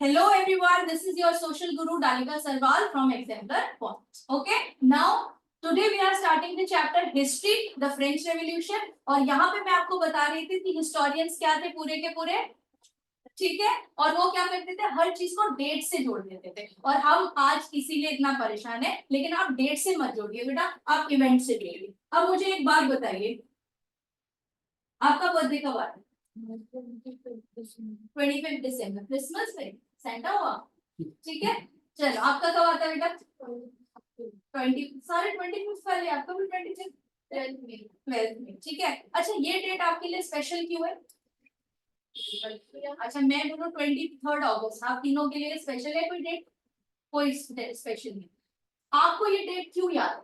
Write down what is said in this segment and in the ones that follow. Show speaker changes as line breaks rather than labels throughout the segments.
Hello everyone, this is your social guru Dalika Sarwal from Exemplar Point. Okay, now today we are starting the chapter History, the French Revolution. और यहाँ पे मैं आपको बता रही थी कि historians क्या थे पूरे के पूरे, ठीक है, और वो क्या करते थे, हर चीज को डेट से जोड़ देते थे। और हम आज इसीलिए इतना परेशान है, लेकिन आप डेट से मत जोड़िए बेटा, आप इवेंट से जोड़िए। अब मुझे एक बात बताइए, आपका बर्थडे कब आता है? 25 दिसंबर, क्रिसमस में सेंटा हुआ, ठीक है। चलो आपका कब आता है बेटा? 20 सारे 25 वाले, आपका भी 25 12th में, ठीक है। अच्छा ये डेट आपके लिए स्पेशल क्यों है? अच्छा मैं बोलूं 23 अगस्त, आप तीनों के लिए स्पेशल है कोई डेट? कोई स्पेशल नहीं। आपको ये डेट क्यों याद है?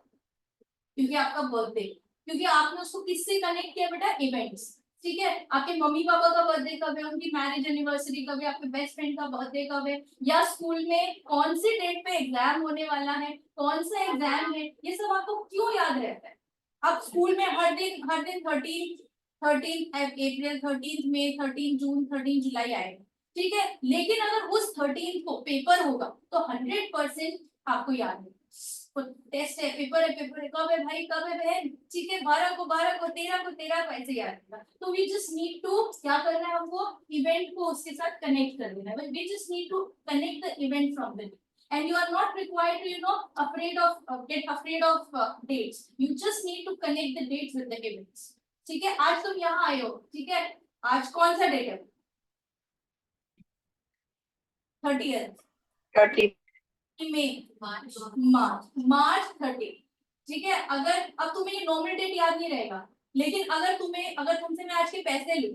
क्योंकि आपका बर्थडे, क्योंकि आपने उसको किससे कनेक्ट किया बेटा? इवेंट्स, ठीक है। आपके मम्मी पापा का बर्थडे कब है, उनकी मैरिज एनिवर्सरी कब है, आपके बेस्ट फ्रेंड का बर्थडे कब है, या स्कूल में कौन सी डेट पे एग्जाम होने वाला है, कौन सा एग्जाम है, ये सब आपको क्यों याद रहता है? अब स्कूल में हर दिन 13 अप्रैल, 13 मई, 13 जून, 13 जुलाई आएगा, ठीक है। लेकिन अगर उस 13 को पेपर होगा तो 100% आपको याद है। टेस्ट है, पेपर है, कब है भाई, कब है बहन, ठीक है। 12 को 12 को, 13 को 13 को, ऐसे याद रखना। तो वी जस्ट नीड टू क्या करना है, हमको इवेंट को उसके साथ कनेक्ट कर देना है। We just need to connect the event from the and you are not required to get afraid of dates. You just need to connect the dates with the events. ठीक है, आज तुम यहाँ आए हो, ठीक है। आज कौन सा डेट है? 30 मार्च 30, ठीक है। अगर अब तुम्हें ये नॉर्मल डेट याद नहीं रहेगा, लेकिन अगर तुमसे मैं आज के पैसे लूं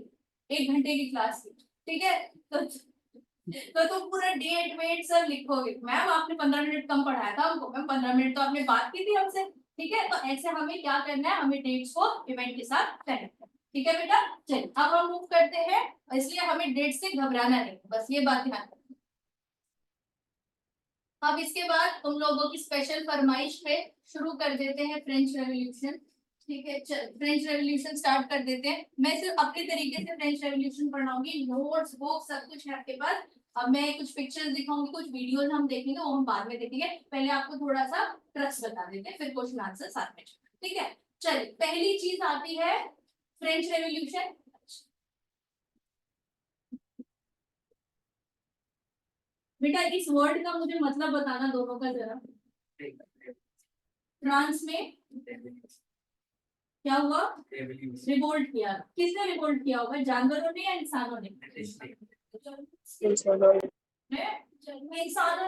1 घंटे की क्लास की, ठीक है, तो तुम पूरा डेट वेट सब लिखोगे। मैम आपने 15 मिनट कम पढ़ाया था हमको, मैम 15 मिनट तो आपने बात की थी हमसे, ठीक है। तो ऐसे हमें क्या करना है, हमें डेट्स को इवेंट के साथ कनेक्ट करना, ठीक है बेटा। चलिए अब हम मूव करते हैं, इसलिए हमें डेट से घबराना नहीं, बस ये बात ध्यान रखना। अब इसके बाद तुम लोगों की स्पेशल फरमाइश पे शुरू कर देते हैं फ्रेंच रेवोल्यूशन, ठीक है। फ्रेंच रेवोल्यूशन स्टार्ट कर देते हैं। मैं सिर्फ अपने तरीके से फ्रेंच रेवोल्यूशन पढ़ाऊंगी, नोट्स बुक सब कुछ है आपके पास। अब मैं कुछ पिक्चर्स दिखाऊंगी, कुछ वीडियोस हम देखेंगे, वो हम बाद में देखेंगे। पहले आपको थोड़ा सा ट्रस्ट बता देते हैं, फिर क्वेश्चन आंसर साथ में, ठीक है। चलिए पहली चीज आती है फ्रेंच रेवोल्यूशन। बेटा इस वर्ड का मुझे मतलब बताना दोनों का जरा। फ्रांस में क्या हुआ? रिवोल्ट किया। किसने रिवोल्ट किया होगा, जानवरों ने या इंसानों ने? इंसानों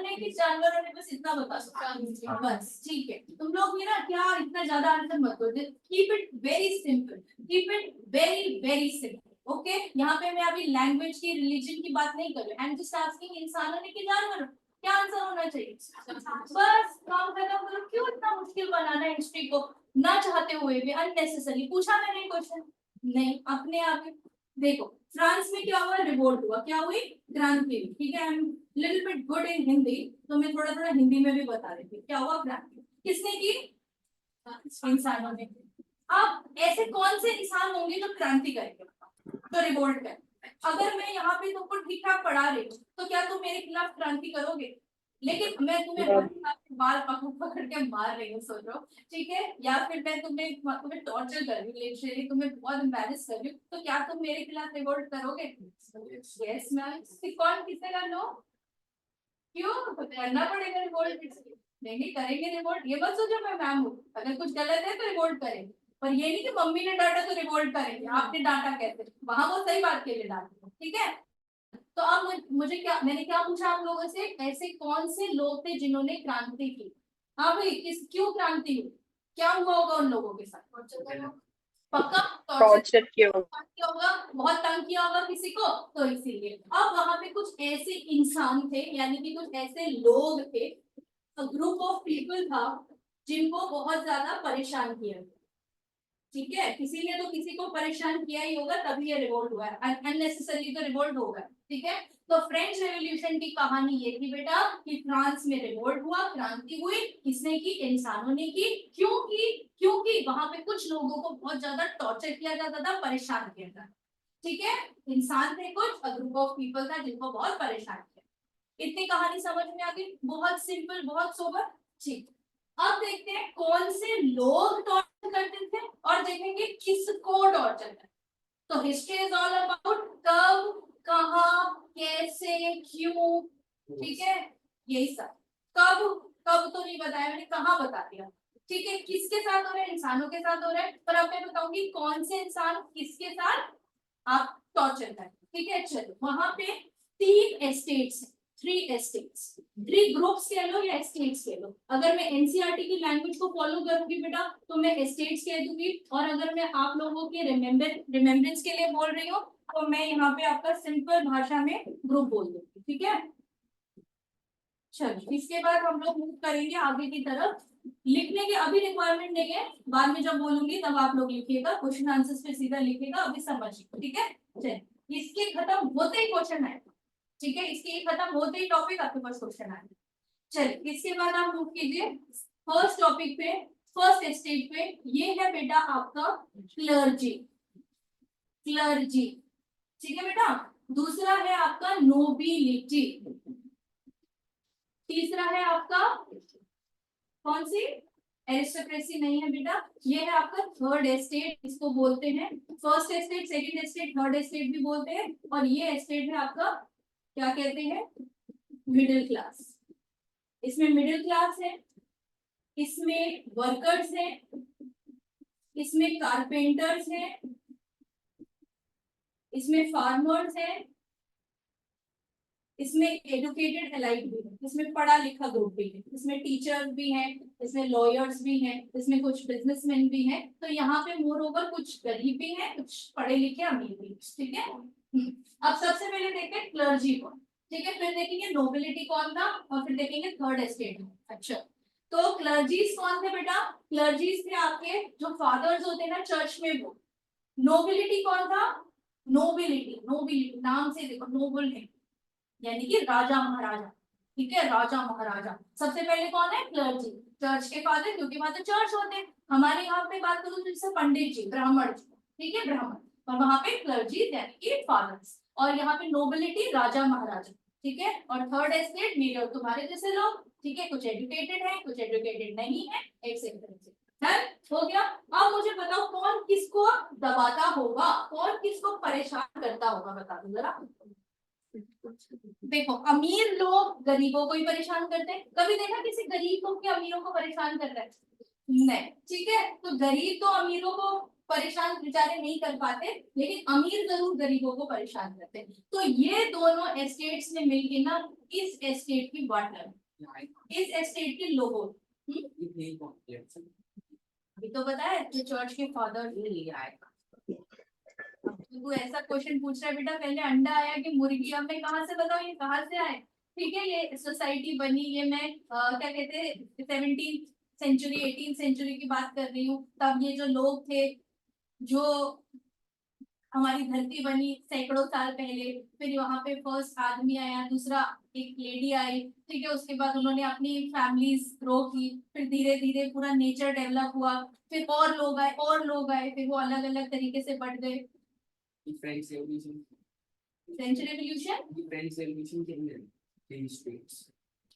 ने कि जानवरों ने, बस इतना बता सकता, बस ठीक है। तुम लोग भी ना क्या इतना ज्यादा आंसर मत दो, keep it very simple, keep it very very simple, okay. यहाँ पे मैं अभी लैंग्वेज की, रिलीजन की बात नहीं कर रही, आई एम जस्ट आस्किंग इंसानों ने कि जानवरों, क्या आंसर होना चाहिए? बस काम खत्म करो, क्यों इतना मुश्किल बनाना है हिस्ट्री को, ना चाहते हुए भी अननेसेसरी पूछा मैंने क्वेश्चन, नहीं अपने आप ही। देखो फ्रांस में क्या हुआ, रिवोल्ट हुआ, क्या हुई? क्रांति हुई, ठीक है। I am little bit good in Hindi, तो मैं थोड़ा थोड़ा हिंदी में भी बता देती हूँ। क्या हुआ? क्रांति किसने की? इंसानों ने। अब ऐसे कौन से इंसान होंगे जो क्रांति करेंगे, तो रिवोल्ट करें। अगर मैं यहाँ पे तुमको ठीक ठाक पढ़ा रही हूँ, तो क्या तुम मेरे खिलाफ क्रांति करोगे? लेकिन मैं तुम्हें बाल पकड़ पकड़ के मार रही हूँ, सोचो, ठीक है, या फिर मैं तुम्हें टॉर्चर कर रही हूँ, लिटरली तुम्हें बहुत एम्बैरेस कर रही हूँ, तो क्या तुम मेरे खिलाफ रिवोल्ट करोगे? Yes ma'am. कौन किसका नो? क्यों तो करना पड़ेगा रिवोल्ट? नहीं करेंगे रिवोल्ट, ये मत सोचो मैं मैम हूँ, अगर कुछ गलत है तो रिवोल्ट करेंगे, पर ये नहीं कि मम्मी ने डांटा तो रिवोल्ट करेंगे, आपने डांटा कैसे, वहां वो सही बात के लिए डांटे, ठीक है। तो अब मुझे क्या, मैंने क्या पूछा आप लोगों से, ऐसे कौन से लोग थे जिन्होंने क्रांति की? हाँ भाई, किस क्यों क्रांति हुई, क्या हुआ होगा उन लोगों के साथ? पक्का टॉर्चर किया होगा, बहुत तंग किया होगा किसी को, तो इसीलिए। अब वहां पे कुछ ऐसे इंसान थे, यानी कि कुछ ऐसे लोग थे, ग्रुप ऑफ पीपल था, जिनको बहुत ज्यादा परेशान किया, ठीक है। किसी ने तो किसी को परेशान किया ही होगा, तभी ये रिवोल्ट हुआ है, अननेसेसरी तो रिवोल्ट होगा, ठीक है। तो फ्रेंच रेवोल्यूशन की कहानी ये थी बेटा कि फ्रांस में रिवोल्ट हुआ, क्रांति हुई, किसने की? इंसानों ने की। क्यों की? क्योंकि वहां पे कुछ लोगों को बहुत ज्यादा टॉर्चर किया जाता था, परेशान किया था, ठीक है। इंसान थे कुछ, ग्रुप ऑफ पीपल था जिनको बहुत परेशान किया। इतनी कहानी समझ में आ गई, बहुत सिंपल, बहुत सोबर। ठीक, अब देखते हैं कौन से लोग टॉर्चर करते थे और देखेंगे किसको टॉर्चर करते। तो हिस्ट्री इज ऑल अबाउट कब, कहाँ, कैसे, क्यों, ठीक है, यही सब। कब, कब तो नहीं बताया मैंने, कहाँ बता दिया, ठीक है। किसके साथ हो रहा है, इंसानों के साथ हो रहा है, पर अब मैं बताऊंगी कौन से इंसान किसके साथ आप टॉर्चर करें, ठीक है। चलो, वहां पे 3 एस्टेट्स, 3 एस्टेट्स, 3 ग्रुप्स कह लो या एस्टेट्स कह लो। अगर मैं एनसीईआरटी की लैंग्वेज को फॉलो करूंगी बेटा तो मैं एस्टेट्स कह दूंगी, और अगर मैं आप लोगों के रिमेम्बरेंस के लिए बोल रही हूँ तो मैं यहाँ पे आपका सिंपल भाषा में ग्रुप बोल दूंगी, ठीक है। चलो, इसके बाद हम लोग मूव करेंगे आगे की तरफ। लिखने की अभी रिक्वायरमेंट नहीं है, बाद में जब बोलूंगी तब आप लोग लिखिएगा, क्वेश्चन आंसर्स पे सीधा लिखिएगा, अभी समझिए, ठीक है। चलिए, इसके खत्म होते ही क्वेश्चन आएगा, ठीक है, इसके खत्म होते ही टॉपिक आपके पास क्वेश्चन आएगा। चलिए, इसके बाद आप मूव कीजिए फर्स्ट टॉपिक पे, फर्स्ट स्टेज पे। ये है बेटा आपका क्लर्जी, क्लर्जी, ठीक है बेटा। दूसरा है आपका नोबिलिटी, तीसरा है आपका कौन सी, एरिस्टोक्रेसी नहीं है बेटा, ये है आपका थर्ड एस्टेट, इसको बोलते हैं first estate, second estate, third estate भी बोलते हैं। और ये एस्टेट है आपका क्या कहते हैं, मिडिल क्लास। इसमें मिडिल क्लास है, इसमें वर्कर्स हैं, इसमें कारपेंटर्स हैं, इसमें फार्मर्स हैं, इसमें एजुकेटेड एलाइट भी है, इसमें पढ़ा लिखा ग्रुप भी है, इसमें टीचर्स भी हैं, इसमें लॉयर्स भी हैं, इसमें कुछ बिजनेसमैन भी हैं। तो यहाँ पे मोर ओवर कुछ गरीब भी हैं, कुछ पढ़े लिखे अमीर भी, ठीक है। अब सबसे पहले देखते हैं क्लर्जी को, ठीक है, फिर देखेंगे नोबिलिटी कौन था, और फिर देखेंगे थर्ड एस्टेट। अच्छा, तो क्लर्जीज कौन थे बेटा, क्लर्जीज थे आपके जो फादर्स होते हैं ना चर्च में, वो। नोबिलिटी कौन था, नोबिलिटी, नोबिलिटी नाम से देखो नोबल है, यानी कि राजा महाराजा, ठीक है, राजा महाराजा। सबसे पहले कौन है, क्लर्जी, चर्च के फादर, क्योंकि वहां तो चर्च होते हैं। हमारे यहाँ पे बात करूँ तो जैसे पंडित जी, ब्राह्मण जी, ठीक है, ब्राह्मण, और वहां पे क्लर्जी यानी कि फादर्स, और यहाँ पे नोबिलिटी राजा महाराजा, ठीक है। और थर्ड एस्टेट मेरे और तुम्हारे जैसे लोग, ठीक है, कुछ एजुकेटेड है, कुछ एजुकेटेड नहीं है, हो गया। अब मुझे बताओ कौन किसको दबाता होगा, कौन किसको परेशान करता होगा, बता दो जरा। देखो, अमीर लोग गरीबों को ही परेशान करते हैं, कभी देखा किसी गरीब को कि अमीरों को परेशान कर रहा है, नहीं, ठीक है। तो गरीब तो अमीरों को परेशान बेचारे नहीं कर पाते, लेकिन अमीर जरूर गरीबों को परेशान करते हैं। तो ये दोनों एस्टेट्स ने मिलकर ना इस एस्टेट की वाटर, इस एस्टेट के लोगों, अभी तो बताया कि चर्च के फादर ने लिया है। तू ऐसा क्वेश्चन पूछ रहा है बेटा, पहले अंडा आया कि मुर्गी, अब मैं कहाँ से बताऊँ ये कहाँ से आए, ठीक है। ये सोसाइटी बनी, ये मैं क्या कहते हैं 17th सेंचुरी 18th सेंचुरी की बात कर रही हूँ। तब ये जो लोग थे, जो हमारी धरती बनी सैकड़ों साल पहले, फिर वहां पे फर्स्ट आदमी आया, दूसरा एक लेडी आई, ठीक है, उसके बाद उन्होंने अपनी फैमिलीज ग्रो की, फिर धीरे धीरे पूरा नेचर डेवलप हुआ, फिर और लोग आए, और लोग आए, फिर वो अलग अलग तरीके से बढ़ गए। French revolution, French revolution, French revolution के अंदर 3 स्टेट्स,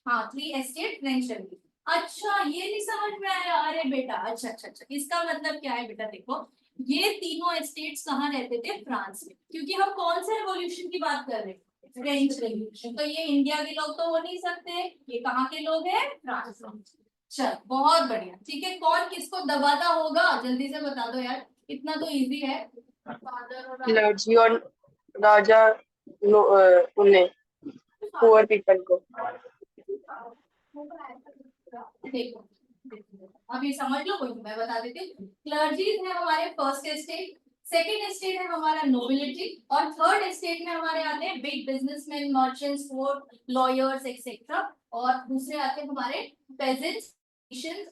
हाँ 3 एस्टेट फ्रेंच रेवोल्यूशन। अच्छा, ये नहीं समझ में आया, अरे बेटा, अच्छा अच्छा अच्छा, इसका मतलब क्या है बेटा, देखो ये तीनों एस्टेट्स कहाँ रहते थे, फ्रांस में, क्योंकि हम कौन से रेवोल्यूशन की बात कर रहे हैं, फ्रेंच रेवोल्यूशन। तो ये इंडिया के लोग तो हो नहीं सकते, ये कहाँ के लोग हैं, फ्रांस। चल, बहुत बढ़िया, ठीक है। कौन किसको दबाता होगा जल्दी से बता दो यार, इतना तो इजी है।
क्लर्जी और राजा उन्हें पुअर पीपल को।
देखो, अभी समझ लो, कोई मैं बता देती हूँ। क्लर्जीज है हमारे फर्स्ट एस्टेट, सेकंड एस्टेट है हमारा नोबिलिटी, और थर्ड एस्टेट में हमारे आते हैं big businessman, merchants, fort, lawyers etcetera. और दूसरे आते हैं हमारे पेजेंट्स,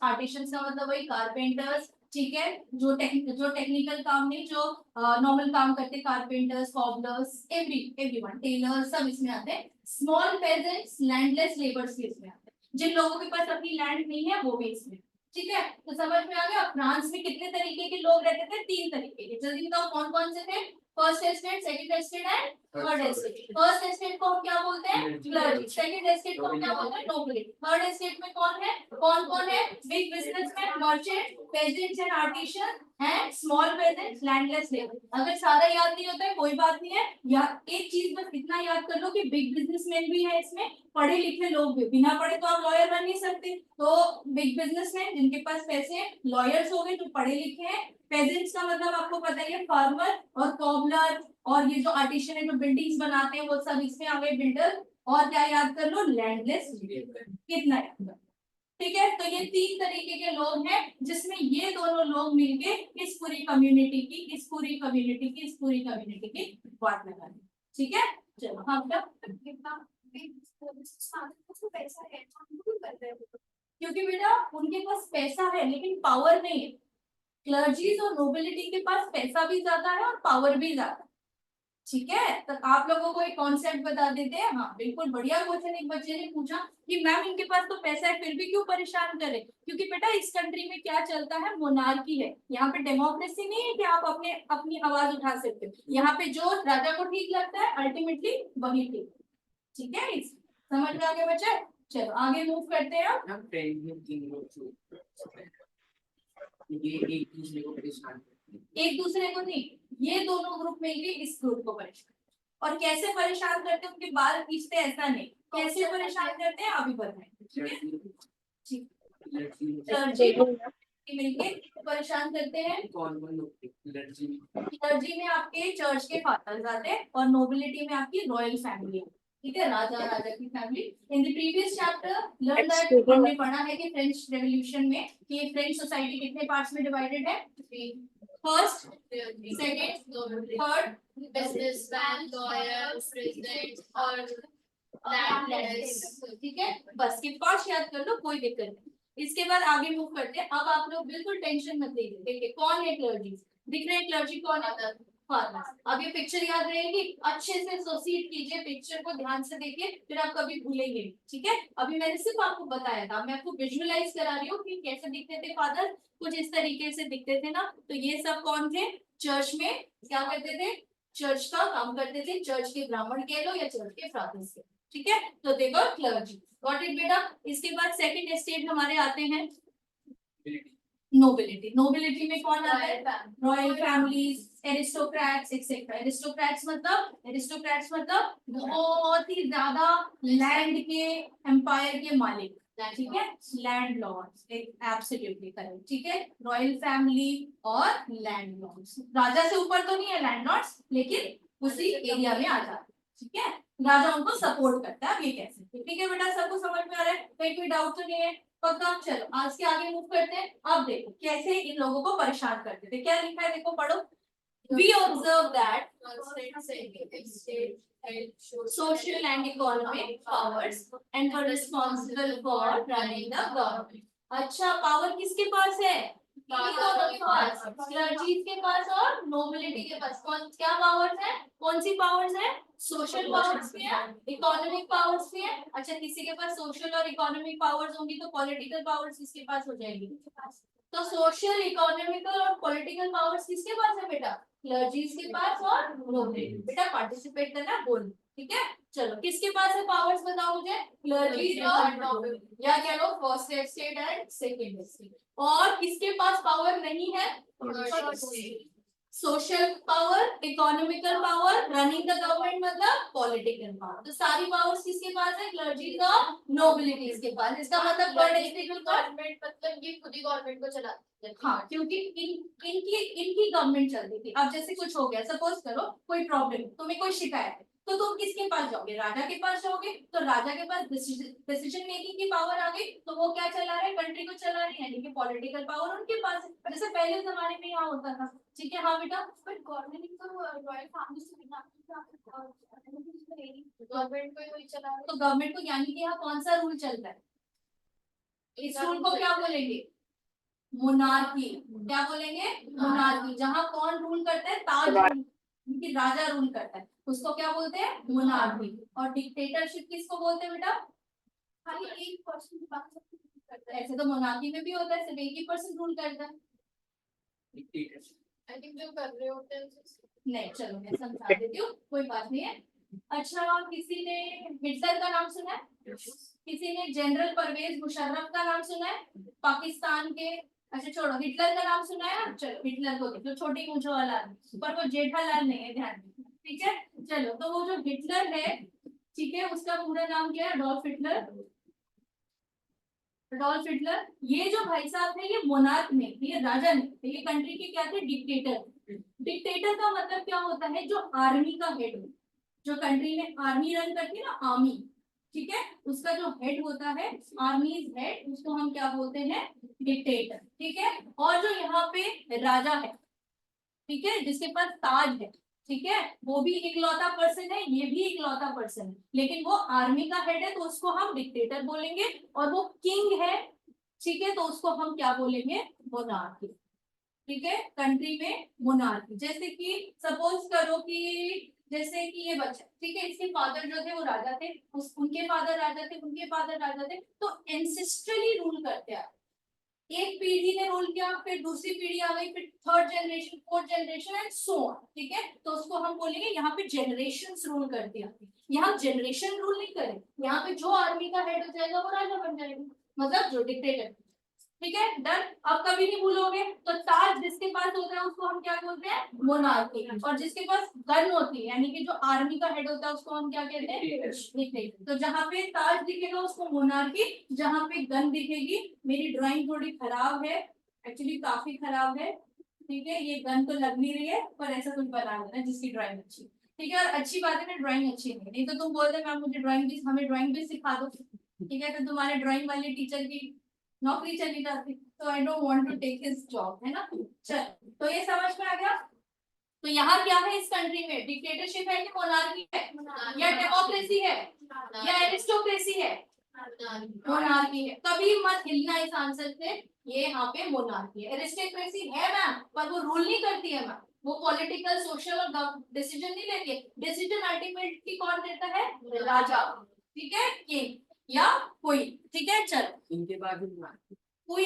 आर्टिशियंस का मतलब वही कारपेंटर्स, ठीक है, जो टेक्निकल काम नहीं, जो नॉर्मल काम करते, कारपेंटर्स, कॉबलर्स, एवरीवन, टेलर, सब इसमें आते हैं। स्मॉल पेजेंट्स, लैंडलेस लेबर्स भी इसमें आते हैं, जिन लोगों के पास अपनी लैंड नहीं है वो भी इसमें, ठीक है। तो समझ में आ गया, फ्रांस में कितने तरीके के लोग रहते थे, 3 तरीके के, जल्दी बताओ कौन कौन से थे। First estate, second estate and third estate. First estate को हम क्या बोलते हैं? क्लर्जी। सेकंड एस्टेट को हम क्या बोलते हैं? नोबिलिटी। थर्ड एस्टेट में कौन है? कौन कौन है? Big businessman, merchant, pageants and artisan and small pageants, landless labour. अगर सारा याद नहीं होता है कोई बात नहीं है, या एक चीज बस इतना याद कर लो कि बिग बिजनेसमैन भी है इसमें, पढ़े लिखे लोग भी। बिना पढ़े तो आप लॉयर बन नहीं सकते। तो बिग बिजनेसमैन जिनके पास पैसे हैं, लॉयर्स हो गए जो पढ़े लिखे हैं, पेजेंट्स का मतलब आपको पता ही है फार्मर और कॉबलर, और ये जो आर्टिशन है जो बिल्डिंग्स बनाते हैं वो सब इसमें आ गए, बिल्डर। और क्या याद कर लो? Landless labour. कितना याद कर लो? ठीक है, तो ये तीन तरीके के लोग हैं जिसमें ये दोनों लोग मिलके इस पूरी कम्युनिटी की बात लगा रहे हैं। ठीक है, चलो हम पैसा है क्योंकि बेटा उनके पास पैसा है लेकिन पावर नहीं है। क्लर्जीज और नोबिलिटी के पास पैसा भी ज्यादा है और पावर भी ज्यादा है। ठीक है, तो आप लोगों को एक कॉन्सेप्ट बता देते हैं। हाँ बिल्कुल बढ़िया क्वेश्चन एक बच्चे ने पूछा कि मैम इनके पास तो पैसा है फिर भी क्यों परेशान करें? क्योंकि बेटा इस कंट्री में क्या चलता है? मोनार्की है। यहाँ पे डेमोक्रेसी नहीं है कि आप अपने अपनी आवाज उठा सकते हो। यहाँ पे जो राजा को ठीक लगता है अल्टीमेटली वही ठीक। ठीक है, समझ में आ गया बच्चे? चलो आगे मूव करते हैं हम। ये एक दूसरे को परेशान, एक दूसरे को नहीं, ये दोनों ग्रुप मिलके इस ग्रुप को परेशान। और कैसे परेशान करते हैं? उनके बाल खींचते ऐसा नहीं, कैसे परेशान करते हैं अभी बताएंगे। ठीक है, मिलके परेशान करते हैं। कौन कौन लोग? क्लर्जी में आपके चर्च के फादर्स आते हैं और नोबिलिटी में आपकी रॉयल फैमिली। ठीक है, राजा राजा की family. In the previous chapter learn that हमने पढ़ा है कि फ्रेंच रेवोल्यूशन में कि फ्रेंच सोसाइटी कितने पार्ट्स में डिवाइडेड है? First, second, third, businessman, lawyer, president और लैंडलेस। ठीक है, बस ये पांच याद कर लो, कोई दिक्कत नहीं। इसके बाद आगे मूव करते हैं। अब आप लोग बिल्कुल टेंशन मत लीजिए। देखिए कौन है क्लर्जी? दिख रहे हैं क्लर्जी कौन है? फार्मर्स। अब ये पिक्चर याद रहेगी, अच्छे से एसोसिएट कीजिए, पिक्चर को ध्यान से देखिए, फिर आप कभी भूलेंगे। ठीक है, अभी मैंने सिर्फ आपको बताया था, मैं आपको विजुअलाइज करा रही हूँ कि कैसे दिखते थे फादर। कुछ इस तरीके से दिखते थे ना। तो ये सब कौन थे? चर्च में क्या करते थे? चर्च का काम करते थे। चर्च के ब्राह्मण कह लो या चर्च के फादर्स कह लो। ठीक है, तो देखो क्लर्जी। गॉट इट बेटा? इसके बाद सेकंड स्टेट हमारे आते हैं नोबिलिटी। नोबिलिटी में कौन आता है? Royal families, aristocrats etcetera. Aristocrats मतलब बहुत ही ज्यादा लैंड के, एम्पायर के मालिक। ठीक है, लैंड लॉर्ड्स, एब्सोल्युटली करेक्ट। ठीक है, रॉयल फैमिली और लैंड लॉर्ड्स। राजा से ऊपर तो नहीं है लैंड लॉर्ड्स, लेकिन उसी एरिया में आ जाते हैं। ठीक है, राजा उनको सपोर्ट करता है। अब ये कैसे? ठीक है बेटा, सबको समझ में आ रहा है? कोई डाउट तो नहीं है? पक्का? चलो आज के आगे मूव करते हैं। अब देखो कैसे इन लोगों को परेशान करते थे। क्या लिखा है देखो, पढ़ो। We observe that social and economic powers and were responsible for running the government. अच्छा, पावर किसके पास है? इकोनॉमिक पावर्स, क्लर्जीज के पास और नोबिलिटी के पास। कौन क्या पावर्स है? कौन सी पावर्स है? सोशल पावर्स भी है, इकोनॉमिक पावर्स भी है। अच्छा, किसी के पास सोशल और इकोनॉमिक पावर्स होंगी तो पॉलिटिकल पावर्स किसके पास हो जाएगी? तो सोशल, इकोनॉमिकल और पॉलिटिकल पावर्स किसके पास है बेटा? क्लर्जीज के पास और नोबिलिटी। बेटा पार्टिसिपेट करना, बोल। ठीक है, चलो किसके पास है पावर्स बताओ मुझे? क्लर्जीज और नोबिलिटी, या कह लो first estate and second estate. और किसके पास पावर नहीं है? Social power, economical power, running the government मतलब पॉलिटिकल पावर। तो सारी पावर्स किसके पास है? क्लर्जीज और नोबिलिटीज के पास। इसका मतलब गवर्नमेंट मतलब ये खुद ही गवर्नमेंट को चलाते हैं। हाँ, क्योंकि इनकी गवर्नमेंट चलती थी। अब जैसे कुछ हो गया, सपोज करो कोई प्रॉब्लम, तुम्हें कोई शिकायत है, तो तुम किसके पास जाओगे? राजा के पास जाओगे। तो राजा के पास डिसीजन मेकिंग की पावर आ गई, तो वो क्या चला रहे? कंट्री को चला रहे हैं, यानी कि पॉलिटिकल पावर उनके पास है। जैसे पहले जमाने में यहाँ होता था। ठीक है, हाँ बेटा। बट गवर्नमेंट तो रॉयल फैमिली से बिना गवर्नमेंट को ही चला रहा है। तो गवर्नमेंट को यानी कि यहाँ कौन सा रूल चल रहा है? इस रूल को क्या बोलेंगे? मोनार्की। क्या बोलेंगे? मोनार्की। जहाँ कौन रूल करता है? ताज रूल, क्योंकि राजा रूल करता है, उसको क्या बोलते हैं? मोनार्की। और डिक्टेटरशिप किसको बोलते हैं बेटा? खाली एक पर्सन करता है। ऐसे तो मोनार्की में भी होता है, सिर्फ एक ही पर्सन रूल करता है। आई थिंक जो कर रहे होते हैं नहीं, चलो मैं समझा देती हूँ, कोई बात नहीं है। अच्छा, किसी ने हिटलर का नाम सुना है? किसी ने जनरल परवेज मुशर्रफ का नाम सुना है? पाकिस्तान के। अच्छा छोड़ो, हिटलर का नाम सुना है? चलो हिटलर को देखो, छोटी मूंछों वाला आदमी, पर वो जेठालाल नहीं है, ध्यान दो, ठीक है। चलो, तो वो जो हिटलर है, ठीक है, उसका पूरा नाम क्या है? Adolf Hitler. अडोल्फ हिटलर, ये जो भाई साहब है, ये मोनार्क नहीं, ये राजा नहीं, ये कंट्री के क्या थे? डिक्टेटर। डिक्टेटर का मतलब क्या होता है? जो आर्मी का हेड हो, जो कंट्री में आर्मी रन करती है ना, आर्मी, ठीक है, उसका जो हेड होता है, आर्मी हेड, उसको हम क्या बोलते हैं? डिक्टेटर, ठीक है। और जो यहाँ पे राजा है, ठीक है, जिसके पास ताज है, ठीक है, वो भी इकलौता पर्सन है, ये भी इकलौता पर्सन है, लेकिन वो आर्मी का हेड है तो उसको हम डिक्टेटर बोलेंगे। और वो किंग है, ठीक है, तो उसको हम क्या बोलेंगे? मोनार्की, ठीक है। कंट्री में मोनार्की, जैसे कि सपोज करो कि जैसे कि ये बच्चा, ठीक है, इसके फादर जो थे वो राजा थे, उनके फादर राजा थे, उनके फादर राजा थे, तो एंसेस्ट्रली रूल करते हैं। एक पीढ़ी ने रूल किया, फिर दूसरी पीढ़ी आ गई, फिर third generation, fourth generation and so on, ठीक है। तो उसको हम बोलेंगे यहाँ पे जनरेशंस रूल करती है। यहाँ जनरेशन रूल नहीं करे, यहाँ पे जो आर्मी का हेड हो जाएगा वो राजा बन जाएगा, मतलब जो डिक्टेटर, ठीक है, डन। अब कभी नहीं भूलोगे। तो ताज जिसके पास होता है उसको हम क्या बोलते हैं? मोनार्की। और जिसके पास गन होती है, यानी कि जो आर्मी का हेड होता है, उसको हम क्या कहते हैं? डिक्टेटर। तो जहाँ पे ताज दिखेगा उसको मोनार्की, जहाँ पे गन दिखेगी, मेरी ड्राइंग थोड़ी खराब है, एक्चुअली काफी खराब है, ठीक है, ये गन तो लग नहीं रही है, पर ऐसा कुछ बना देना जिसकी ड्राइंग अच्छी, ठीक है। और अच्छी बात है ना, ड्राइंग अच्छी नहीं तो तुम बोलते मैम मुझे ड्राइंग भी, हमें ड्राइंग भी सिखा दो, ठीक है, तो तुम्हारे ड्राइंग वाले टीचर की नौकरी चली जाती, तो I don't want to take his job, है ना। चल, तो ये समझ में आ गया। तो यहाँ क्या है इस कंट्री में? डिक्टेटरशिप है कि मोनार्की है, या डेमोक्रेसी है, या एरिस्टोक्रेसी है? मोनार्की है। कभी मत हिलना इस आंसर से, ये यहाँ पे मोनार्की है। एरिस्टोक्रेसी है मैम, पर वो रूल नहीं करती है मैम, वो पॉलिटिकल, सोशल और डिसीजन नहीं लेती है। डिसीजन अल्टीमेटली कौन देता है? राजा, ठीक है, किंग या कोई, ठीक है। चल,
इनके बाद
कोई,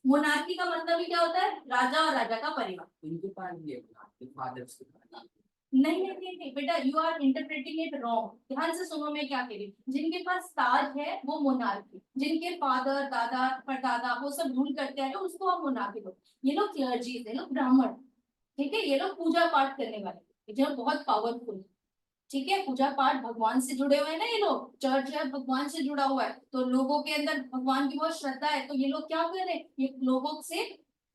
मोनार्की का मतलब ही क्या होता है? राजा और राजा का परिवार।
इनके पास भी है फादर्स के पास।
नहीं बेटा, you are interpreting it wrong. ध्यान से सुनो मैं क्या कह रही हूँ। जिनके पास ताज है वो मोनार्की, जिनके फादर, दादा, परदादा वो सब रूल करते हैं उसको हम मोनार्की बोलते हैं। ये लोग क्लर्जी है, लोग ब्राह्मण, ठीक है, ये लोग पूजा पाठ करने वाले, जो बहुत पावरफुल, ठीक है, पूजा पाठ भगवान से जुड़े हुए हैं ना, ये लोग, चर्च है भगवान से जुड़ा हुआ है, तो लोगों के अंदर भगवान की बहुत श्रद्धा है, तो ये लोग क्या कर रहे हैं? ये लोगों से,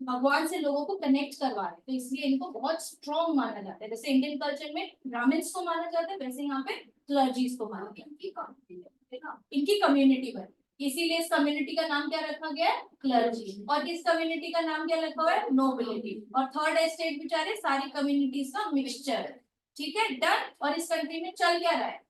भगवान से लोगों को कनेक्ट करवा रहे हैं, तो इसलिए इनको बहुत स्ट्रॉन्ग माना जाता है। जैसे इंडियन कल्चर में ब्राह्मण्स को माना जाता है, वैसे यहाँ पे क्लर्जीज को माना जाता है, इनकी कम्युनिटी पर, इसीलिए इस कम्युनिटी का नाम क्या रखा गया है? क्लर्जी। और इस कम्युनिटी का नाम क्या रखा हुआ है? नोबिलिटी। और थर्ड एस्टेट बेचारे सारी कम्युनिटीज का मिक्सचर है, ठीक है, डन। और इस कंट्री में चल क्या रहा है?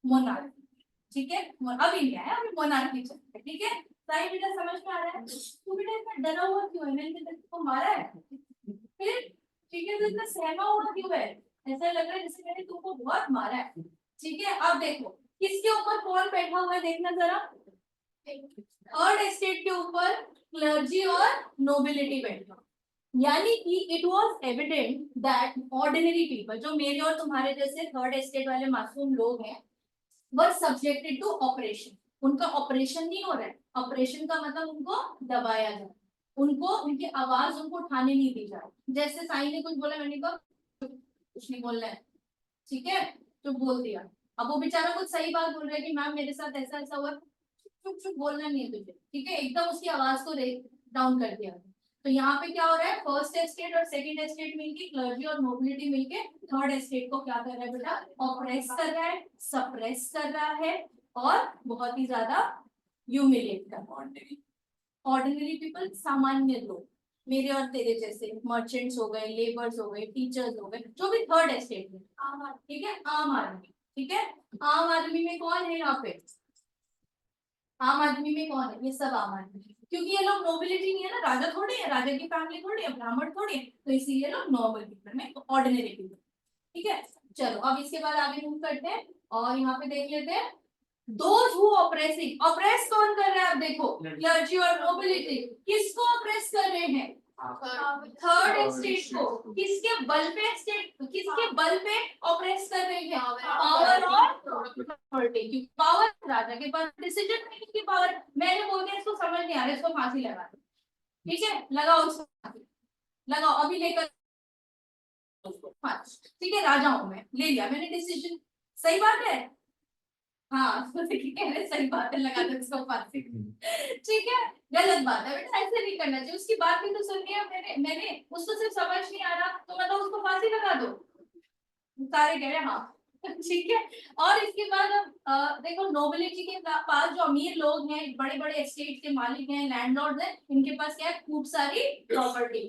मोनार्की, ठीक है, अभी नहीं आया, अभी मोनार्की चल रहा है, ठीक है। सारी बेटा समझ में आ रहा है? तू बेटा इतना डरा हुआ क्यों है? मैंने तुमको मारा है फिर? ठीक है, तो इतना सहमा हुआ क्यों है? ऐसा लग रहा है जैसे मैंने तुमको बहुत मारा है, ठीक है। अब देखो किसके ऊपर कौन बैठा हुआ है, देखना जरा। थर्ड एस्टेट के ऊपर क्लर्जी और नोबिलिटी बैठा, यानी कि it was evident that ordinary people, जो मेरे और तुम्हारे जैसे थर्ड एस्टेट वाले मासूम लोग हैं, वर सब्जेक्टेड टू ऑपरेशन। उनका ऑपरेशन नहीं हो रहा है, ऑपरेशन का मतलब उनको दबाया जाए, उनको उनकी आवाज उनको उठाने नहीं दी जाए। जैसे साई ने कुछ बोला, मैंने कहा कुछ नहीं बोलना है, ठीक है, तो बोल दिया। अब वो बेचारा कुछ सही बात बोल रहा है कि मैम मेरे साथ ऐसा ऐसा हुआ, चुप चुप बोलना नहीं है तुझे, ठीक है, एकदम उसकी आवाज को डाउन कर दिया। तो यहाँ पे क्या हो रहा है? फर्स्ट एस्टेट और सेकंड एस्टेट मिलके, क्लर्जी और नोबिलिटी मिलके थर्ड एस्टेट को क्या कर रहा है बेटा? ऑपरेस कर रहा है, सप्रेस कर रहा है, और बहुत ही ज्यादा ह्यूमिलेट कर रहा है। ऑर्डिनरी पीपल, सामान्य लोग, मेरे और तेरे जैसे, मर्चेंट्स हो गए, लेबर्स हो गए, टीचर्स हो गए, जो भी थर्ड एस्टेट में, ठीक है, आम आदमी, ठीक है। आम आदमी में कौन है यहाँ पे? आम आदमी में कौन है? ये सब आम आदमी, क्योंकि ये लोग नोबिलिटी नहीं है ना, राजा थोड़ी है, राजा की फैमिली थोड़ी है, ब्राह्मण थोड़ी है, तो इसीलिए लोग नॉर्मल पीपल में, ऑर्डिनरी पीपल, ठीक है। चलो अब इसके बाद आगे मूव करते हैं, और यहाँ पे देख लेते हैं दोज हु ऑपरेसिंग। ऑपरेस कौन कर रहा है? आप देखो, क्लर्जी और नोबिलिटी किसको ऑपरेस कर रहे हैं? थर्ड एस्टेट को किसके बल पे ऑपरेट कर रही है? पावर और प्रॉपर्टी की पावर। राजा के पास डिसीजन मेकिंग की पावर। मैंने बोल दिया इसको समझ नहीं आ रहा, इसको फांसी लगा दो। ठीक है, लगाओ उसको फांसी। लगाओ अभी लेकर उसको फांसी। ठीक है, राजा हूं मैं, ले लिया मैंने डिसीजन। सही बात है? हाँ तो कह रहे सही बात है, लगा दो इसको फांसी। ठीक है, गलत बात है बेटा, ऐसे नहीं करना चाहिए। उसकी बात भी तो सुननी है। मैंने उसको सिर्फ समझ नहीं आ रहा तो मतलब उसको फांसी लगा दो। सारे कह रहे हाँ। ठीक है, और इसके बाद अब देखो नोबिलिटी के पास जो अमीर लोग हैं, बड़े बड़े एस्टेट के मालिक हैं, लैंडलॉर्ड हैं, इनके पास क्या है? खूब सारी प्रॉपर्टी।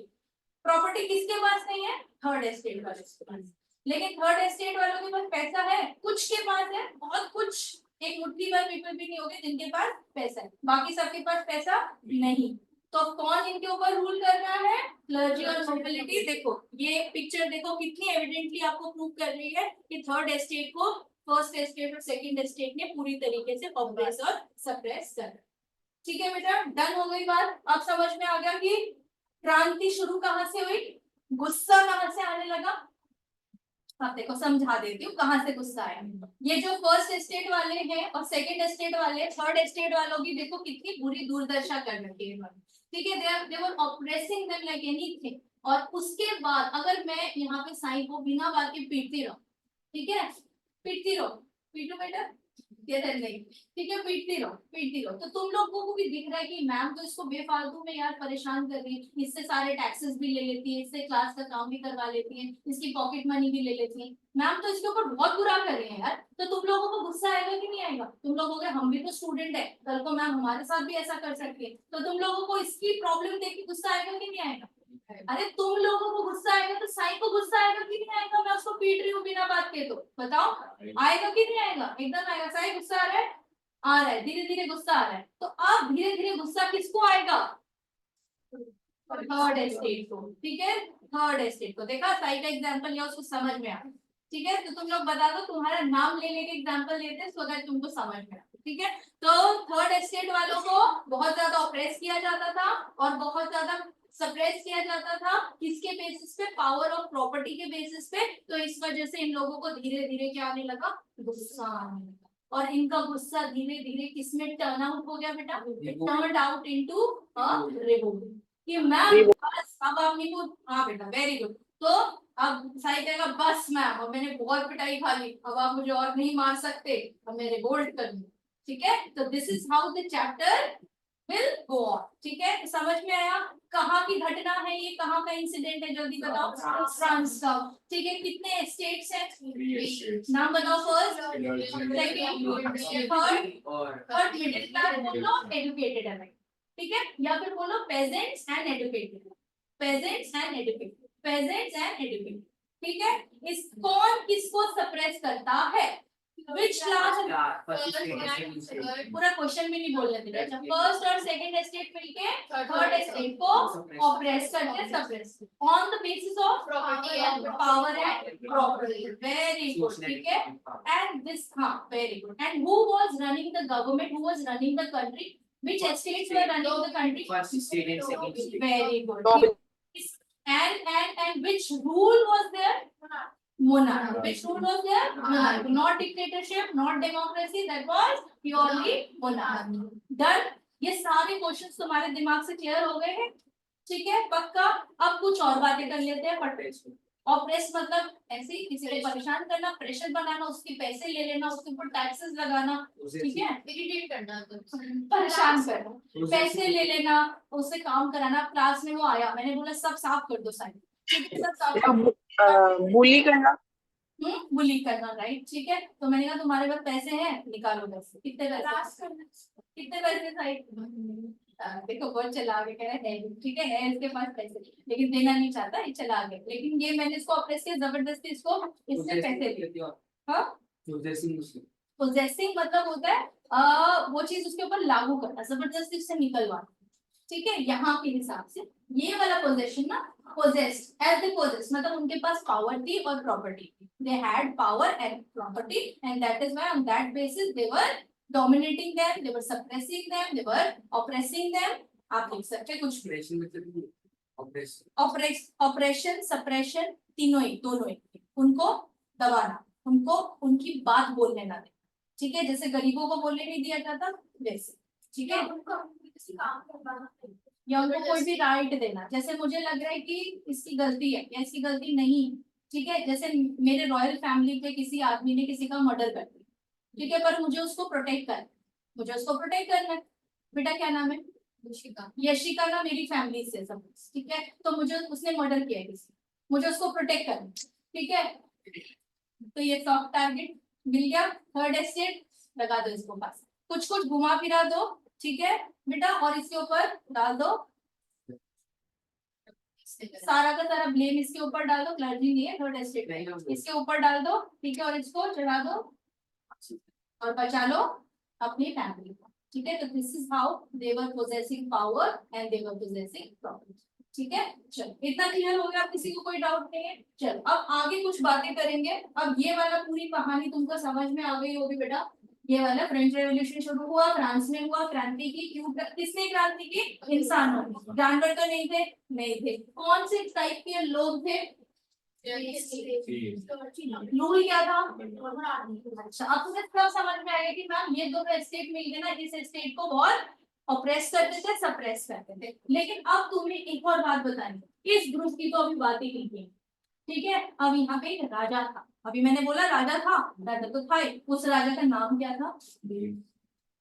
प्रॉपर्टी किसके पास नहीं है? थर्ड एस्टेट वाले के पास। लेकिन थर्ड एस्टेट वालों के पास पैसा है, कुछ के पास है, बहुत कुछ। एक मुट्ठी भर पीपल भी नहीं होंगे जिनके पास पैसा है, बाकी सबके पास पैसा नहीं। तो कौन इनके ऊपर रूल कर रहा है? क्लर्जी और नोबिलिटी। देखो ये पिक्चर देखो कितनी एविडेंटली आपको प्रूव कर रही है कि थर्ड एस्टेट को फर्स्ट एस्टेट और सेकंड एस्टेट ने पूरी तरीके से ऑप्रेस और सप्रेस कर। ठीक है बेटा, डन हो गई बात। अब समझ में आ गया कि क्रांति शुरू कहां से हुई, गुस्सा कहां से आने लगा। अब देखो समझा देती हूँ कहां से गुस्सा आया। ये जो फर्स्ट एस्टेट वाले हैं और सेकंड एस्टेट वाले, थर्ड एस्टेट वालों की देखो कितनी बुरी दुर्दशा कर रखी है इन्होंने। ठीक है, दे वर ऑपरेसिंग देम लाइक एनीथिंग। और उसके बाद अगर मैं यहाँ पे साईं को बिना बात के पीटती रहूं, ठीक है, पीटती रहो, पीटो बेटा, नहीं, ठीक है, पीटती रहो। तो तुम लोगों को भी दिख रहा है कि मैम तो इसको बेफालतू में यार परेशान कर रही है, इससे सारे टैक्सेस भी ले लेती है, इससे क्लास का काम भी करवा लेती है, इसकी पॉकेट मनी भी ले लेती है। मैम तो इसके ऊपर बहुत बुरा कर रही है यार। तो तुम लोगों को गुस्सा आएगा कि नहीं आएगा? तुम लोग कहोगे हम भी तो स्टूडेंट है, कल को मैम हमारे साथ भी ऐसा कर सकती है। तो तुम लोगों को इसकी प्रॉब्लम देख के गुस्सा आएगा कि नहीं आएगा? अरे तुम लोगों को गुस्सा आएगा तो साईं को गुस्सा आएगा कि नहीं आएगा? मैं उसको पीट रही हूँ बिना बात के, तो बताओ आएगा कि नहीं आएगा? एकदम आएगा। साईं गुस्सा आ रहा है, आ रहा है, धीरे धीरे गुस्सा आ रहा है। तो अब धीरे धीरे गुस्सा किसको आएगा? थर्ड एस्टेट को। ठीक है, थर्ड एस्टेट को। देखा साईं का एग्जांपल या उसको समझ में आ? ठीक है, तो तुम लोग बता दो, तुम्हारा नाम ले लेके एग्जांपल लेते हैं, अगर तुमको समझ में आ। ठीक है, तो थर्ड एस्टेट वालों को बहुत ज्यादा ऑप्रेस किया जाता था और बहुत ज्यादा सप्रेस किया जाता था। किसके बेसिस पे? पावर और प्रॉपर्टी के बेसिस पे। तो इस वजह से इन लोगों को धीरे धीरे क्या आने लगा? गुस्सा आने लगा। और इनका गुस्सा धीरे धीरे किसमें टर्न आउट हो गया बेटा? Turn out into a revolt. कि मैम बस अब आप मेरे को, हाँ बेटा वेरी गुड। तो अब साईं कहेगा बस मैम, अब मैंने बहुत पिटाई खा ली, अब आप मुझे और नहीं मार सकते, अब मैं रिवोल्ट कर दूं। ठीक है, तो this is how the chapter will go on. ठीक है, तो समझ में आया कहाँ की घटना है ये, कहाँ का इंसिडेंट है? जल्दी बताओ। फ्रांस का। ठीक है, कितने स्टेट्स हैं? नाम बताओ। First, second, third middle class बोलो, एजुकेटेड है। ठीक है, या फिर बोलो pageants and educated. Pageants and educated, pageants and educated. ठीक है, इस कौन किसको सप्रेस करता है? Which class? पूरा क्वेश्चन भी नहीं बोलने दे रहा। फर्स्ट और सेकंड एस्टेट मिलके थर्ड एस्टेट को ऑप्रेस करके suppress on the basis of power and property. Very good. ठीक है, एंड दिस, हाँ very good. And who was running the government, who was running the country? Which estates were running the country?
First state and second state.
Very good. And which rule was there? Monarchy. Which rule was there? Monarchy. Not dictatorship, not democracy. That was purely monarchy. Done. ये सारे questions तुम्हारे दिमाग से clear हो गए हैं? ठीक है, पक्का। अब कुछ और बातें कर लेते हैं। फट ऑप्रेस मतलब ऐसे ही किसी को परेशान करना, प्रेशर बनाना, उसके पैसे ले लेना, उसके ऊपर टैक्सेस लगाना। ठीक है, इरिटेट करना, परेशान करना, पैसे ले लेना, उससे काम कराना। क्लास में वो आया, मैंने बोला सब साफ कर दो साइड। ठीक है, सब साफ।
बुली करना।
बुली करना, राइट। ठीक है, तो मैंने कहा तुम्हारे पास पैसे हैं, निकालो पैसे। कितने पैसे? कितने पैसे साइड? देखो बहुत चला के कह रहे हैं। ठीक है इसके पास पैसे, लेकिन देना नहीं चाहता, ये चला गया। लेकिन ये मैंने इसको ऑप्रेस किया जबरदस्ती, इसको इससे पैसे दिए। हाँ, पोजेसिंग मतलब होता है वो चीज उसके ऊपर लागू करना, जबरदस्ती उससे निकलवाना। ठीक है, यहाँ के हिसाब से ये वाला पोजेशन ना, possessed as they possessed मतलब उनके पास पावर थी और प्रॉपर्टी थी। they had power and property and that is why on that basis they were dominating them, they were suppressing them, they were oppressing them। आप लिख सकते कुछ भी। ऑपरेशन सप्रेशन तीनों ही दोनों ही उनको दबाना, उनको उनकी बात बोलने ना देना, ठीक है, जैसे गरीबों को बोलने नहीं दिया जाता वैसे, ठीक है,
किसी काम करवाना
या उनको कोई भी राइट देना, जैसे मुझे लग रहा है कि इसकी गलती है या इसकी गलती नहीं, ठीक है, जैसे मेरे रॉयल फैमिली पे किसी आदमी ने किसी का मर्डर कर दिया, ठीक है, पर मुझे उसको प्रोटेक्ट करना, मुझे उसको प्रोटेक्ट करना है, बेटा क्या नाम है, यशिका ना मेरी फैमिली से सब, ठीक है, तो मुझे उसने मर्डर किया है किसी, मुझे उसको प्रोटेक्ट करना, ठीक है, तो ये सॉफ्ट टारगेट मिल गया, थर्ड एस्टेट लगा दो इसको पास, कुछ कुछ घुमा फिरा दो, ठीक है बेटा, और इसके ऊपर डाल दो सारा का सारा ब्लेम इसके ऊपर डाल दो, क्लर्जी नहीं है थर्ड एस्टेट में, इसके ऊपर डाल दो, ठीक है, और इसको चढ़ा दो और बचा लो अपनी फैमिली को, ठीक है, तो this is how they were possessing power and they were possessing property, ठीक है, चलो इतना क्लियर हो गया, आप किसी को कोई डाउट नहीं है, चलो अब आगे कुछ बातें करेंगे, अब ये वाला पूरी कहानी तुमको समझ में आ गई होगी बेटा, ये वाला फ्रेंच रेवोल्यूशन शुरू हुआ फ्रांस में हुआ, क्रांति की क्यों, किसने क्रांति की, इंसानों ने, जानवर तो नहीं थे, नहीं थे, कौन से टाइप के लोग थे, रूल क्या था, अच्छा अब तुम्हें सब समझ में आएगा कि मैम ये दो स्टेट मिल गए ना, जिस स्टेट को बहुत ऑप्रेस करते थे सप्रेस करते थे, लेकिन अब तुम्हें एक और बात बतानी, इस ग्रुप की तो अभी बात ही नहीं की, ठीक है, अब यहाँ पे एक राजा था, अभी मैंने बोला राजा था, राजा तो था ही, उस राजा का नाम क्या था,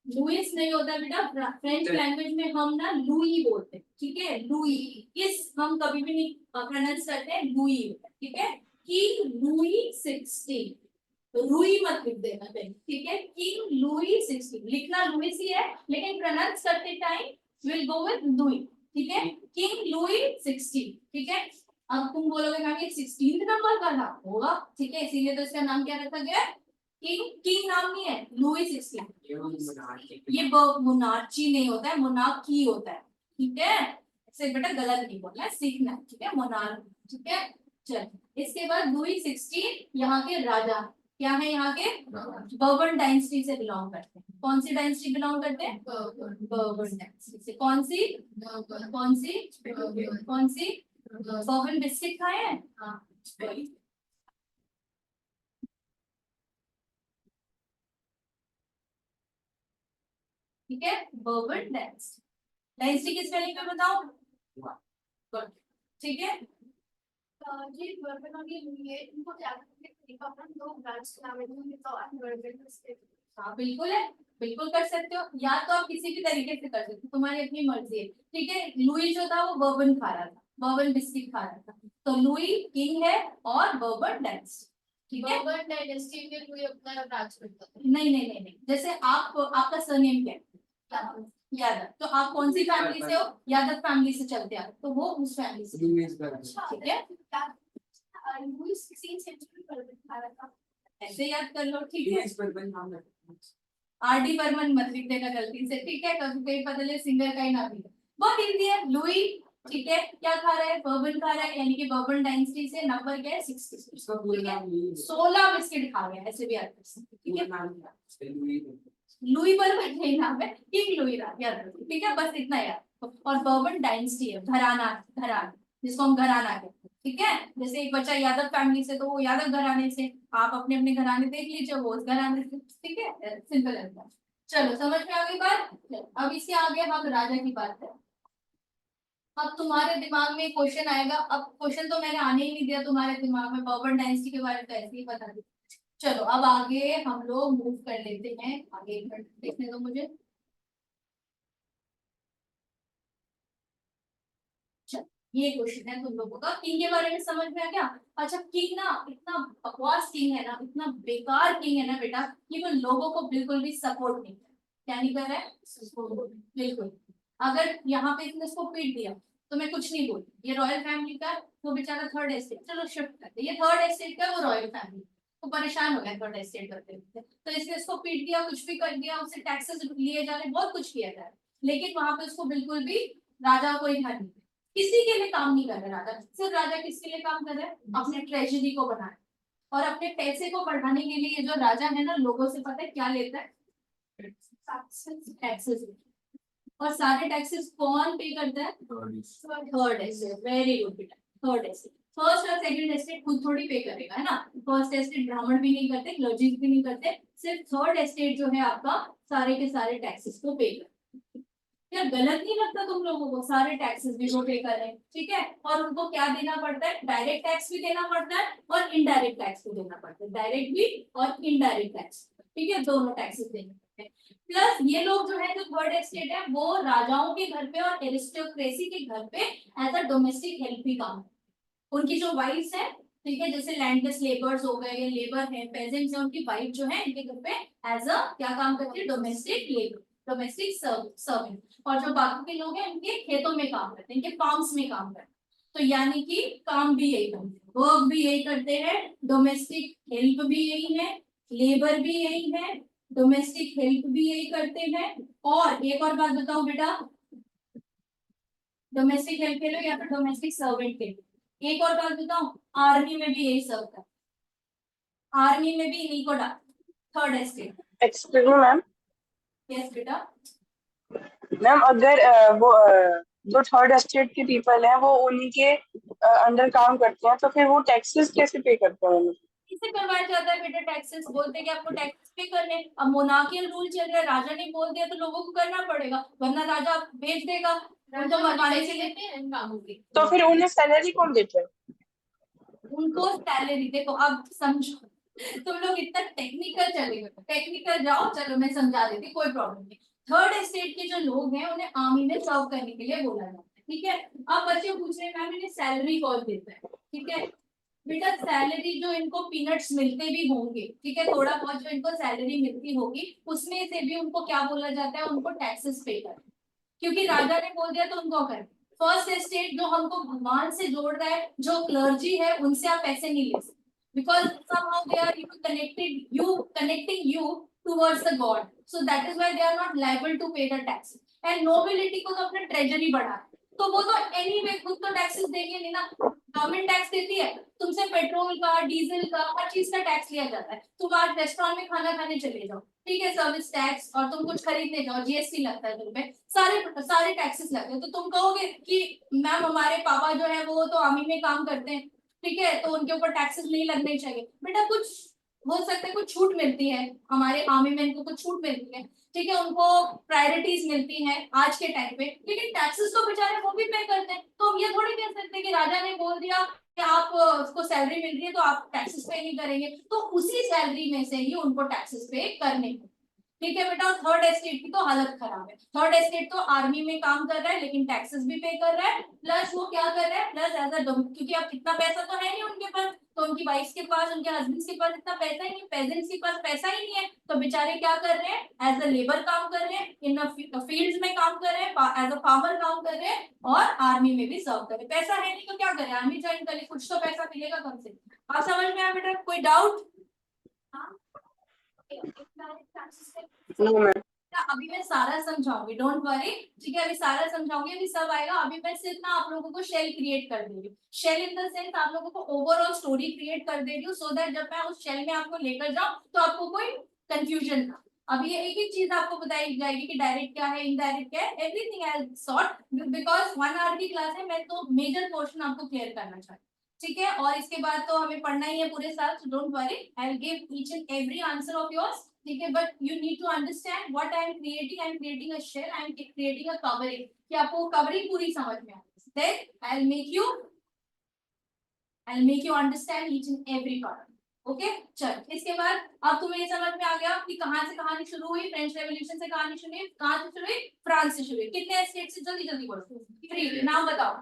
लुइस नहीं होता बेटा, फ्रेंच लैंग्वेज में हम ना लुई बोलते हैं, ठीक है, लुई, इस हम कभी भी नहीं प्रोनाउंस करते हैं, लुई, ठीक है, किंग लुई 16, लुई मत लिख देना कहीं, ठीक है, किंग लुई 16, लिखना लुइस ही है लेकिन प्रोनाउंस करते time will go with Louis, ठीक है, किंग लुई 16, ठीक है, अब तुम बोलोगे मैम ये 16th नंबर का नाम होगा, ठीक है, इसीलिए तो इसका नाम क्या रखा गया है, किंग, किंग नाम नहीं है, लुई 16, ये मोनार्ची नहीं होता है, मोनार्की होता है, ठीक है, इसे बेटा गलत नहीं बोलना है, सीखना है, ठीक है, मोनार्क, ठीक है, चल इसके बाद लुई 16 यहाँ के राजा, क्या है यहाँ के, बर्बन डायनेस्टी से बिलोंग करते हैं, कौन सी डायनेस्टी बिलोंग करते हैं, बर्बन डायनेस्टी से, कौन सी कौन सी कौन सी, बर्बन बिस्किट खाए हैं, ठीक है, बर्बन डायनेस्टी, डायनेस्टी की स्पेलिंग पे बताओ, गुड, ठीक है,
जी बर्बन और ये लुई है, इनको क्या करते हैं, अपन दो ब्रांच के नाम है, लुई तो और बर्बन स्टेट,
हाँ बिल्कुल है, बिल्कुल कर सकते हो, या तो आप किसी भी तरीके से कर सकते हो, तुम्हारी अपनी मर्जी है, ठीक है, लुई जो था वो बर्बन खा रहा था, बर्बन बिस्किट खा रहा था, तो लुई किंग है और बर्बन डायनेस्टी, ठीक है,
बर्बन डायनेस्टी में लुई अपना राज करता था,
नहीं नहीं नहीं नहीं, जैसे आप आपका सरनेम क्या है, यादव, तो आप कौन सी फैमिली से हो, यादव फैमिली से चलते हैं, तो वो उस फैमिली से, ठीक है,
लुई 16 सेंचुरी बर्बन खा रहा था,
ऐसे याद कर लो, ठीक है, आरडी बर्मन मत लिख देना गलती से, ठीक है, कभी कहीं पता चले सिंगर का ही नाम है, बहुत इजी है, लुई, ठीक है, क्या खा रहा है, बर्बन खा रहा है, यानी कि बर्बन डायनेस्टी से नंबर क्या है 60, 16 बिस्किट खा गया, ऐसे भी याद कर सकते, ठीक है, लुई बर्बन नहीं नाम है, किंग लुई याद रखो, ठीक है, बस इतना याद, और बर्बन डायनेस्टी है, घराना, घराना जिसको हम घराना कहते हैं, ठीक है, जैसे एक बच्चा यादव फैमिली से तो वो यादव घराने से, आप अपने अपने घराने देख लीजिए वो उस घराने से, ठीक है, सिंपल है, चलो समझ में आ गई बात, अब इसके आगे हम राजा की बात करें, अब तुम्हारे दिमाग में क्वेश्चन आएगा, अब क्वेश्चन तो मैंने आने ही नहीं दिया तुम्हारे दिमाग में, बर्बन डायनेस्टी के बारे में तो ऐसे ही बता दी, चलो अब आगे हम लोग मूव कर लेते हैं, आगे एक मिनट देखने दो मुझे, ये क्वेश्चन है तुम लोगों का, किंग के बारे में समझ में आ गया, अच्छा किंग ना इतना बकवास किंग है ना, इतना बेकार किंग है ना बेटा, कि वो लोगों को बिल्कुल भी सपोर्ट नहीं कर, क्या नहीं कर रहा है, बिल्कुल, अगर यहाँ पे इसने इसको पीट दिया तो मैं कुछ नहीं बोलती, ये रॉयल फैमिली का, वो बेचारा थर्ड एस्टेट, चलो शिफ्ट करते, ये थर्ड एस्टेट का, वो रॉयल फैमिली, तो परेशान हो गया थर्ड एस्टेट करते हुए, तो इसने इसको पीट दिया, कुछ भी कर दिया, उससे टैक्सेस लिए जा रहे, बहुत कुछ किया जा रहा है, लेकिन वहां पे उसको बिल्कुल भी राजा को ही नहीं, किसी के लिए काम नहीं कर रहे राजा, सिर्फ राजा किसके लिए काम कर रहे हैं, अपने ट्रेजरी को बढ़ाने, और अपने पैसे को बढ़ाने के लिए जो राजा है ना, लोगों से पता है क्या लेता है, टैक्सेस, और सारे टैक्सेस कौन पे करता है? Third estate. वेरी गुड बेटा, थर्ड एस्टेट। फर्स्ट और सेकंड एस्टेट खुद थोड़ी पे करेगा, है ना। फर्स्ट एस्टेट ब्राह्मण भी नहीं करते, क्लर्जीज भी नहीं करते, सिर्फ थर्ड एस्टेट जो है आपका सारे के सारे टैक्सेस को पे करता है। क्या गलत नहीं लगता तुम लोगों को? सारे टैक्सेस भी वो पे कर रहे हैं, ठीक है। और उनको क्या देना पड़ता है? डायरेक्ट टैक्स भी देना पड़ता है और इनडायरेक्ट टैक्स भी देना पड़ता है, डायरेक्ट भी और इनडायरेक्ट टैक्स, ठीक है, दोनों टैक्सेस देने पड़ते हैं। प्लस ये लोग जो है, जो थर्ड एस्टेट है, वो राजाओं के घर पे और एरिस्टोक्रेसी के घर पे एज अ डोमेस्टिक हेल्प भी काम, उनकी जो वाइफ्स है, ठीक है, जैसे लैंडलेस लेबर्स हो गए, लेबर है, पेजेंट्स है, उनकी वाइफ जो है इनके घर पे एज अ क्या काम करती है? Domestic labour, domestic servant. और जो बाकी के लोग हैं उनके खेतों में काम करते हैं, इनके फार्म्स में काम करते हैं। तो यानी कि काम भी यही करते हैं, वर्क भी यही करते हैं, डोमेस्टिक हेल्प भी यही है, लेबर भी यही है, डोमेस्टिक हेल्प भी यही करते हैं। और एक और बात बताऊं बेटा, डोमेस्टिक हेल्प के लिए या फिर डोमेस्टिक सर्वेंट के लिए एक और बात बताऊं, आर्मी में भी यही सब है, आर्मी में भी इन्हीं को डाल, third estate.
Excuse me ma'am.
Yes बेटा।
मैम अगर जो थर्ड एस्टेट के पीपल हैं वो उन्हीं के अंडर काम करते हैं तो फिर वो टैक्सेस कैसे पे करते हैं उन्हें?
किसे करवाया जाता है बेटा टैक्सेस? बोलते हैं कि आपको टैक्सेस पे करने हैं। अब मोनार्कियल रूल चल रहा है, राजा ने बोल दिया तो लोगों को करना पड़ेगा, वरना राजा भेज देगा उनको मरवाने के लिए।
इन कामों की
तो फिर उन्हें सैलरी कौन देता है?
उनको सैलरी देखो, अब समझो, तुम लोग इतना टेक्निकल चले गए, टेक्निकल जाओ, चलो मैं समझा देती, कोई प्रॉब्लम नहीं। थर्ड एस्टेट के जो लोग हैं उन्हें आर्मी में सर्व करने के लिए बोला जाता है, ठीक है। अब बच्चे पूछ रहे हैं मैम इन्हें सैलरी कौन देता है, ठीक है। बेटा सैलरी जो इनको पीनट्स मिलते भी होंगे, ठीक है, थोड़ा बहुत जो इनको सैलरी मिलती होगी उसमें से भी उनको क्या बोला जाता है? उनको टैक्सेस पे कर, क्योंकि राजा ने बोल दिया तो उनको कर। फर्स्ट एस्टेट जो हमको भगवान से जोड़ रहा है, जो क्लर्जी है, उनसे आप पैसे नहीं ले सकते, because somehow they are connecting you towards the god, so that is why they are not liable to pay the taxes। and nobility को तो अपना ट्रेजरी बढ़ा, तो वो तो anyway खुद तो टैक्सेस देंगे नहीं ना, गवर्नमेंट टैक्स देती है, तुमसे पेट्रोल का, डीजल का, हर चीज का टैक्स लिया जाता है। तुम आज रेस्टोरेंट में खाना खाने चले जाओ, ठीक है, सर्विस टैक्स, और तुम कुछ खरीदने जाओ, जीएसटी लगता है तुम पे, सारे सारे टैक्सेस लगते हैं। तो तुम कहोगे कि मैम हमारे पापा जो है वो तो आर्मी में काम करते हैं, ठीक है, तो उनके ऊपर टैक्सेस नहीं लगने चाहिए। बेटा कुछ हो सकता है, कुछ छूट मिलती है, हमारे आर्मी मैन को कुछ छूट मिलती है, ठीक है, उनको प्रायोरिटीज मिलती हैं आज के टाइम पे, लेकिन टैक्सेस तो बेचारे वो भी पे करते हैं। तो हम ये थोड़ी कह सकते हैं कि राजा ने बोल दिया कि आप उसको सैलरी मिल रही है तो आप टैक्सेस पे नहीं करेंगे, तो उसी सैलरी में से ही उनको टैक्सेस पे करने हैं, ठीक है बेटा। और थर्ड एस्टेट की तो हालत खराब है, थर्ड एस्टेट तो आर्मी में काम कर रहा है लेकिन टैक्सेस भी पे कर रहा है, प्लस वो क्या कर रहा है, प्लस एज अ, क्योंकि अब इतना पैसा तो है नहीं उनके पास, तो उनकी वाइफ के पास, उनके हस्बैंड के पास इतना पैसा ही नहीं, पेजेंट्स के पास पैसा ही नहीं है, तो बेचारे क्या कर रहे हैं? एज अ लेबर काम कर रहे हैं, इन फील्ड्स में काम कर रहे हैं, एज अ फार्मर काम कर रहे हैं, और आर्मी में भी सर्व कर रहे हैं। पैसा है नहीं तो क्या करें? आर्मी ज्वाइन करें, कुछ तो पैसा मिलेगा कम से। आप समझ में आया बेटा? कोई डाउट?
No ma'am.
अभी मैं सारा समझाऊंगी, डोंट वरी, ठीक है, अभी सारा समझाऊंगी, अभी सब आएगा। अभी मैं सिर्फ ना आप लोगों को शेल क्रिएट कर दे रही हूँ, शेल इन द सेंस आप लोगों को ओवरऑल स्टोरी क्रिएट कर दे रही हूँ, सो दैट जब मैं उस शेल में आपको लेकर जाऊँ तो आपको कोई कंफ्यूजन ना। अब ये एक एक चीज आपको बताई जाएगी कि डायरेक्ट क्या है, इनडायरेक्ट क्या है, everything I sort, because 1 hour की क्लास है, मैं तो मेजर पोर्शन आपको क्लियर करना चाहती हूँ, ठीक है। और इसके बाद तो हमें पढ़ना ही है पूरे साल, so don't worry, I will give each and every answer of yours, ठीक है। But you need to understand what I am creating a shell, I am creating a covering, कि आपको कवरिंग पूरी समझ में आए, then I will make you understand each and every part, okay. चल इसके बाद अब तुम्हें ये समझ में आ गया कि कहां से कहानी शुरू हुई, फ्रेंच रेवोल्यूशन से कहानी शुरू हुई, कहां से शुरू हुई? फ्रांस से शुरू हुई। कितने स्टेट से? जल्दी जल्दी बोलो, 3 नाम बताओ।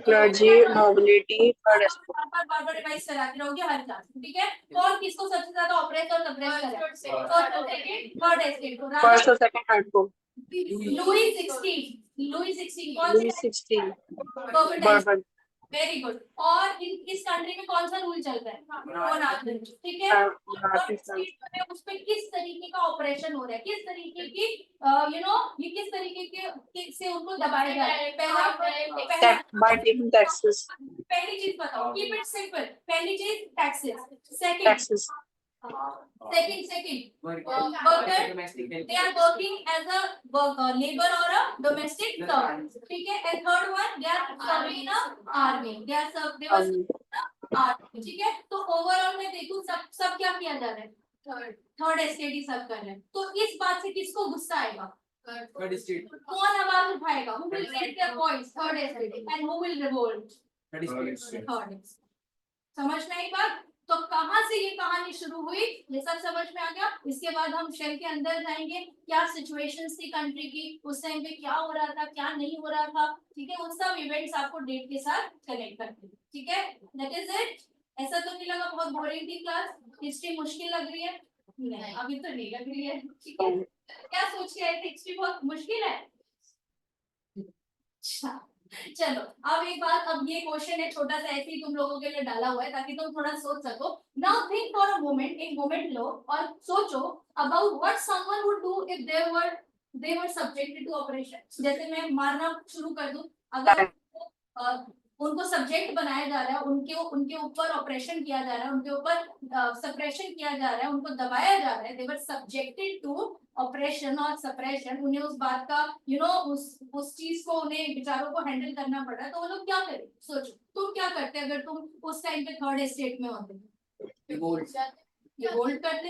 Clergy, nobility, third estate.
बार बार रिवाइज कराती रहोगे हर क्लास में, ठीक है। कौन किसको सबसे ज्यादा ऑपरेट और सप्रेस करा? फर्स्ट और सेकंड, थर्ड एस्टेट को।
फर्स्ट और सेकंड, थर्ड को।
लुई 16, लुई 16 कौन
लुई
सा?
16,
परफेक्ट,
बर्बन।
Very good. और इस कंट्री में कौन सा रूल चल रहा है? मोनार्की, ठीक है। और स्टेट में उस पे किस तरीके का ऑपरेशन हो रहा है, किस तरीके की ये किस तरीके के से उनको दबाया जा रहा है? पहला
बाय टेकिंग टैक्सेस।
पहली चीज बताओ, कीप इट सिंपल, पहली चीज taxes, second
taxes.
Second,
Worker.
worker,
Domestic
they are working as a labor or a domestic servant. ठीक है. And third one, they are serving in a army. They were army. ठीक है. तो overall मैं देखूं सब क्या किया जा रहा है. थर्ड एस्टेट ही सब कर रहे हैं. तो इस बात से किसको गुस्सा आएगा?
Third estate.
कौन आवाज उठाएगा? Who will raise their voice? Third estate. And who will revolt?
Third estate.
Third. समझ में आई बात? तो कहाँ से ये कहानी शुरू हुई, ये सब समझ में आ गया. इसके बाद हम शेल के अंदर जाएंगे, क्या सिचुएशंस थी कंट्री की, उस टाइम पे क्या हो रहा था, क्या नहीं हो रहा था. ठीक है. उन सब इवेंट्स आपको डेट के साथ कनेक्ट करते हैं. ठीक है. That is it. ऐसा तो नहीं लगा बहुत बोरिंग थी क्लास? हिस्ट्री मुश्किल लग रही है? नहीं, अभी तो नहीं लग रही है. ठीक है. क्या सोच के आए थे? हिस्ट्री बहुत मुश्किल है. अच्छा, चलो अब एक बात, अब ये क्वेश्चन है छोटा सा, ऐसे ही तुम लोगों के लिए डाला हुआ है ताकि तुम थोड़ा सोच सको. Now think for a moment, एक मोमेंट लो और सोचो about what someone would do if they were subjected to operation. जैसे मैं मारना शुरू कर दूं, अगर उनको सब्जेक्ट बनाया जा रहा है, उनके ऊपर ऑपरेशन किया जा रहा है, उनके ऊपर सप्रेशन किया जा रहा है, उनको दबाया जा रहा है, they were subjected to operation और सप्रेशन, उन्हें उस बात का उस चीज को उन्हें बेचारों को हैंडल करना पड़ रहा है, तो वो लोग क्या करें? सोचो तुम क्या करते अगर तुम उस टाइम पे थर्ड स्टेट में होते?
Revolt.
रिवोल्ट करते.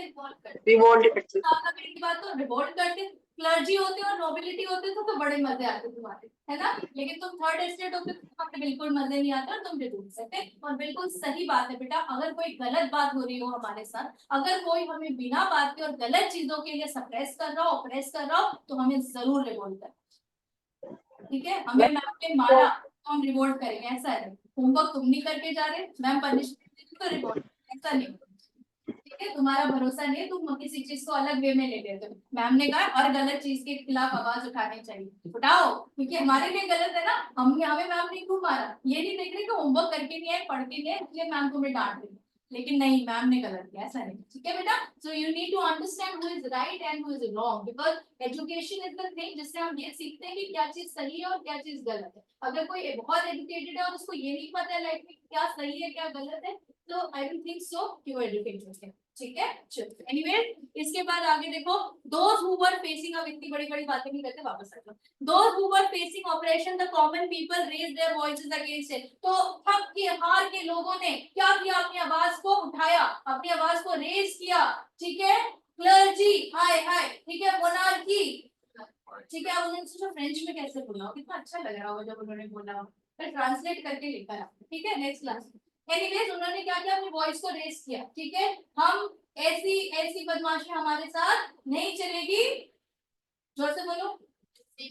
रिवोल्ट करते.
की बात तो रिवोल्ट करते. क्लर्जी होते और नोबिलिटी होते तो बड़े मजे आते तुम्हारे, है ना. लेकिन तुम थर्ड एस्टेट होते तो तुम्हारे बिल्कुल मजे नहीं आते और तुम रिवोल्ट सकते. और बिल्कुल सही बात है बेटा, अगर कोई गलत बात हो रही हो हमारे साथ, अगर कोई हमें बिना बात के और गलत चीजों के लिए सप्रेस कर रहा हो, ऑप्रेस कर रहा हो, तो हमें जरूर रिवोल्ट करना. ठीक है. हमें मैम ने मारा तो हम रिवोल्ट करेंगे, ऐसा है. होमवर्क तुम नहीं करके जा रहे, मैम पनिशमेंट तो रिवोल्ट, ऐसा नहीं. ठीक है. तुम्हारा भरोसा नहीं, तुम किसी चीज को अलग वे में ले लेते हो. मैम ने कहा हर गलत चीज के खिलाफ आवाज उठानी चाहिए, उठाओ, क्योंकि हमारे लिए गलत है ना. हमें मैम ने क्यों मारा, ये नहीं देख रहे कि होमवर्क करके नहीं है, पढ़ के नहीं है, इसलिए मैम तुम्हें डांट रही है. लेकिन नहीं, मैम ने गलत किया, ऐसा नहीं. ठीक है बेटा. So you need to understand who is right and who is wrong, because education is the thing जिससे हम ये सीखते हैं कि क्या चीज सही है और क्या चीज गलत है. अगर कोई बहुत एजुकेटेड है और उसको ये नहीं पता है लाइफ में क्या सही है क्या गलत है, तो आई डोंट थिंक सो कि वो एजुकेटेड है. ठीक है. चलो एनीवे, इसके बाद आगे देखो. दोज हु वर फेसिंग, अब इतनी बड़ी बड़ी बातें नहीं करते, वापस आ जाओ. Those who were facing operation, the common people raise their voices against it. तो थक के हार के लोगों ने क्या किया? अपनी आवाज को उठाया, अपनी आवाज को रेज किया. ठीक है. क्लर्जी, हाय हाय. ठीक है. मोनार्की. ठीक है. अब उन्होंने सोचा फ्रेंच में कैसे बोला, कितना अच्छा लग रहा होगा जब उन्होंने बोला, फिर ट्रांसलेट करके लिखा है. ठीक है. Next class. एनीवेज, उन्होंने क्या किया? अपनी वॉइस को रेज किया. ठीक है. हम ऐसी बदमाशी हमारे साथ नहीं चलेगी. जोर से बोलो.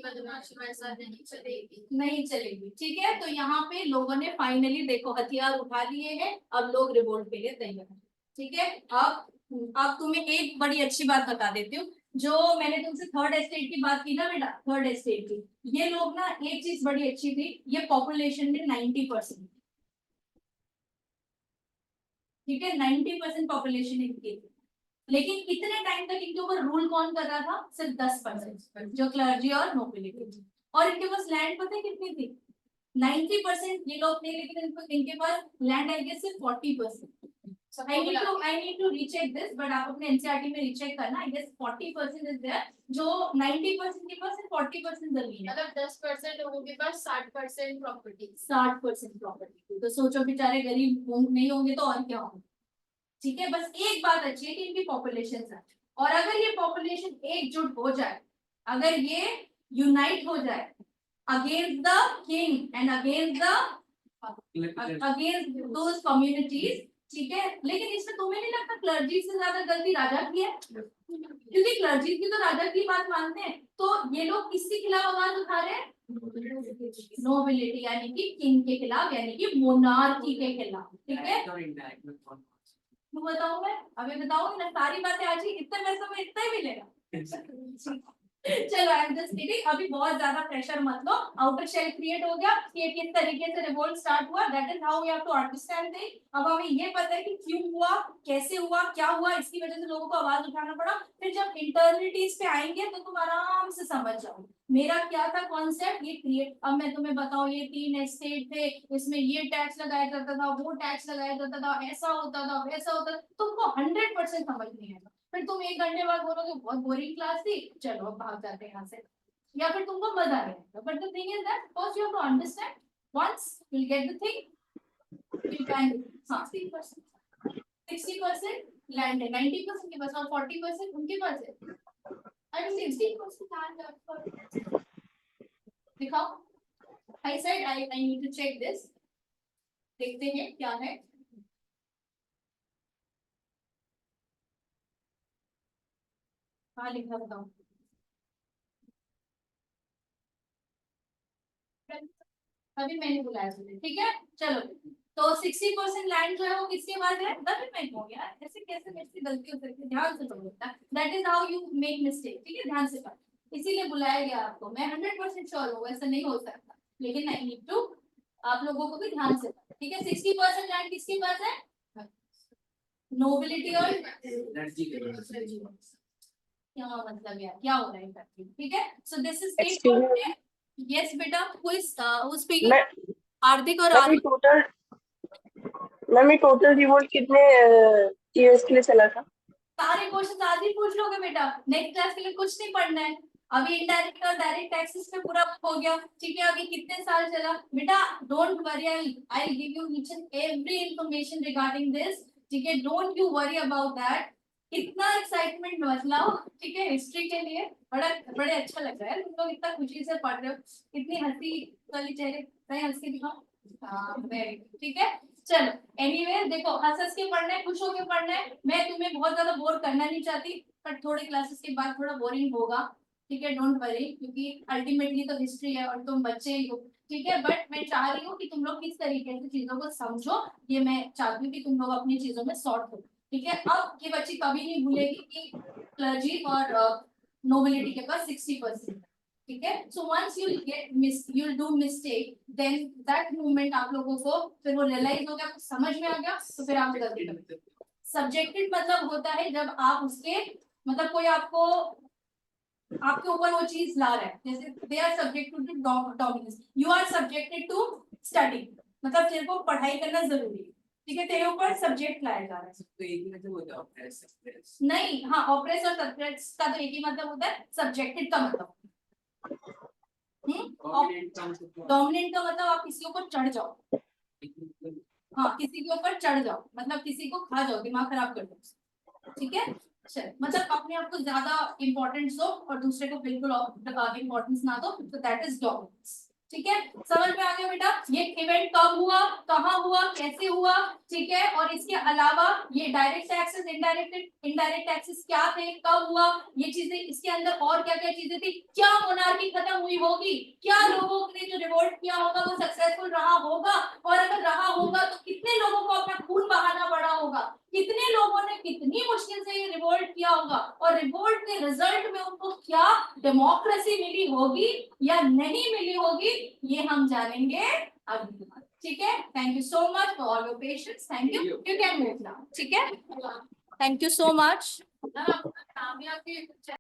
बदमाशी हमारे साथ नहीं चलेगी.
नहीं चलेगी. ठीक है. तो यहाँ पे लोगों ने फाइनली देखो हथियार उठा लिए हैं, अब लोग रिवोल्ट के लिए तैयार हैं. ठीक है. अब तुम्हें एक बड़ी अच्छी बात बता देती हूँ. जो मैंने तुमसे थर्ड एस्टेट की बात की ना बेटा, थर्ड एस्टेट की, ये लोग ना, एक चीज बड़ी अच्छी थी, ये पॉपुलेशन में 90%. ठीक है. 90% पॉपुलेशन इनकी थी. लेकिन इतने टाइम तक इनके ऊपर रूल कौन कर रहा था? सिर्फ 10%, जो क्लर्जी और नोबिलिटी थी. और इनके पास लैंड पता है कितनी थी? 90% ये लोग थे, लेकिन इनके पास लैंड आई गेस सिर्फ 40%. I need to recheck this, but आप अपने NCERT में recheck करना. I guess 40% is there. जो 90% के पास 40% जमीन है.
मतलब 10% लोगों के पास 60% प्रॉपर्टी.
60% प्रॉपर्टी. तो सोचो बेचारे गरीब नहीं होंगे तो और क्या होंगे. ठीक है. बस एक बात अच्छी है कि इनकी पॉपुलेशन है, और अगर ये पॉपुलेशन एकजुट हो जाए, अगर ये यूनाइट हो जाए against the king and against those communities. ठीक है. लेकिन इसमें तुम्हें नहीं लगता क्लर्जी से ज्यादा गलती राजा की है? क्योंकि क्लर्जी की तो राजा की बात मानते हैं, तो ये लोग किसके खिलाफ आवाज उठा रहे हैं? नोबिलिटी यानी कि किंग के खिलाफ, यानी कि मोनार्की के खिलाफ. ठीक है. मैं बताऊं, मैं अभी बताऊंगी ना सारी बातें. आज ही इतने पैसों में इतना ही मिलेगा. चलो आई एम जस्ट किडिंग. अभी बहुत ज्यादा प्रेशर मत लो. आउटर शेल क्रिएट हो गया कि किस तरीके से रिवोल्ट स्टार्ट हुआ. That is how we have to understand thing. अब हमें ये पता है कि क्यों हुआ, कैसे हुआ, क्या हुआ, इसकी वजह से लोगों को आवाज उठाना पड़ा. फिर जब इंटरनिटीज पे आएंगे तो तुम आराम से समझ जाओ मेरा क्या था कॉन्सेप्ट. ये क्रिएट, अब मैं तुम्हें बताऊं, ये 3 एस्टेट थे, इसमें ये टैक्स लगाया जाता था, वो टैक्स लगाया जाता था, ऐसा होता था, वैसा होता था. तुमको 100% समझ नहीं आएगा, फिर तुम 1 घंटे बाद बोलोगे बहुत बोरिंग क्लास थी, चलो अब भाग जाते हैं यहाँ से, या फिर तुमको मजा नहीं आएगा। But the thing is that first you have to understand, once you'll get the thing you can 60% land है, 90% के पास और 40% उनके पास है, आई मीन 60% लैंड है। दिखाओ, I said I need to check this, देखते हैं क्या है। हाँ लिखा बताओ, अभी मैंने बुलाया तुझे, ठीक है चलो। तो 60% लैंड जो है वो किसके पास है, गवर्नमेंट हो गया। ऐसे कैसे मेरे से गलती हो सकती है, ध्यान से पढ़ो, that is how you make mistake, ठीक है ध्यान से पढ़ो, इसीलिए बुलाया गया आपको। मैं 100% श्योर हूँ ऐसा नहीं हो सकता, लेकिन आई नीड टू आप लोगों को भी ध्यान से, ठीक है। 60% लैंड किसके पास है, नोबिलिटी और
एनर्जी के बाद
क्या मतलब यार क्या हो रहा है exactly? ठीक है, so this is
Excuse me.
Yes बेटा, who is speaking?
मैं
हार्दिक और
मैं टोटल रिवोल्ट कितने ईयर्स के लिए चला था?
सारे क्वेश्चन आज ही पूछ लोगे बेटा, नेक्स्ट क्लास के लिए कुछ नहीं पढ़ना है। अभी इनडायरेक्ट और डायरेक्ट टैक्सेस पे पूरा हो गया, ठीक है। अभी कितने साल चला बेटा, don't worry, I give you each and every information regarding this, ठीक है, don't you worry about that. कितना एक्साइटमेंट मतलब, ठीक है, हिस्ट्री के लिए बड़े अच्छा लग रहा है, तुम लोग इतना खुशी से पढ़ रहे हो, इतनी हंसी वाली चेहरे, कहीं हंस के दिखाओ, हाँ वेरी गुड, ठीक है चलो। एनीवे देखो, हंस के पढ़ना है, खुश होके पढ़ना है, मैं तुम्हें बहुत ज्यादा बोर करना नहीं चाहती, पर थोड़े क्लासेस के बाद थोड़ा बोरिंग होगा, ठीक है, डोंट वरी, क्योंकि अल्टीमेटली तो हिस्ट्री है और तुम बच्चे ही हो, ठीक है। बट मैं चाह रही हूँ कि तुम लोग किस तरीके से चीजों को समझो, ये मैं चाहती हूँ कि तुम लोग अपनी चीजों में सॉर्ट हो, ठीक है। अब ये बच्ची कभी नहीं भूलेगी कि क्लर्जी और नोबिलिटी के पास 60%, ठीक है। So once you'll do mistake, then that moment आप लोगों को फिर वो रियलाइज हो गया, आपको समझ में आ गया, तो फिर आप गलती करते। सब्जेक्टेड मतलब होता है जब आप उसके मतलब कोई आपको आपके ऊपर वो चीज ला रहा है, जैसे they are subjected to dominance, you are subjected to study, मतलब तेरे को पढ़ाई करना जरूरी है, ठीक है, तेरे ऊपर सब्जेक्ट लाया जा रहा है।
तो एक ही मतलब होता है ऑप्रेस सप्रेस।
नहीं, हाँ, ऑपरेस और सब्जेक्ट्स का तो एक ही मतलब होता है, सब्जेक्टेड का मतलब
डोमिनेंट का मतलब
डोमिनेंट का मतलब आप किसी के ऊपर चढ़ जाओ, हाँ किसी के ऊपर चढ़ जाओ, मतलब किसी को खा जाओ, दिमाग खराब कर दो, ठीक है। चल, मतलब अपने आप को ज्यादा इंपॉर्टेंस दो और दूसरे को बिल्कुल इंपॉर्टेंस ना दो, तो दैट इज डोमिनेंस, ठीक है। समझ में आ गया बेटा, ये इवेंट कब हुआ, कहाँ हुआ, कैसे हुआ, ठीक है। और इसके अलावा ये डायरेक्ट टैक्सेस, इनडायरेक्ट टैक्सेस क्या थे, कब हुआ, ये चीजें, इसके अंदर और क्या क्या चीजें थी, क्या मोनार्की खत्म हुई होगी, क्या लोगों ने जो रिवोल्ट किया होगा वो सक्सेसफुल रहा होगा, और अगर रहा होगा तो कितने लोगों को अपना खून बहाना पड़ा होगा, कितने लोगों ने कितनी मुश्किल से ये रिवोल्ट किया होगा, और रिवोल्ट के रिजल्ट में उनको क्या डेमोक्रेसी मिली होगी या नहीं मिली होगी, ये हम जानेंगे अगली बार, ठीक है। Thank you so much for all your patience, thank you, you can move now, ठीक है, थैंक यू सो मच।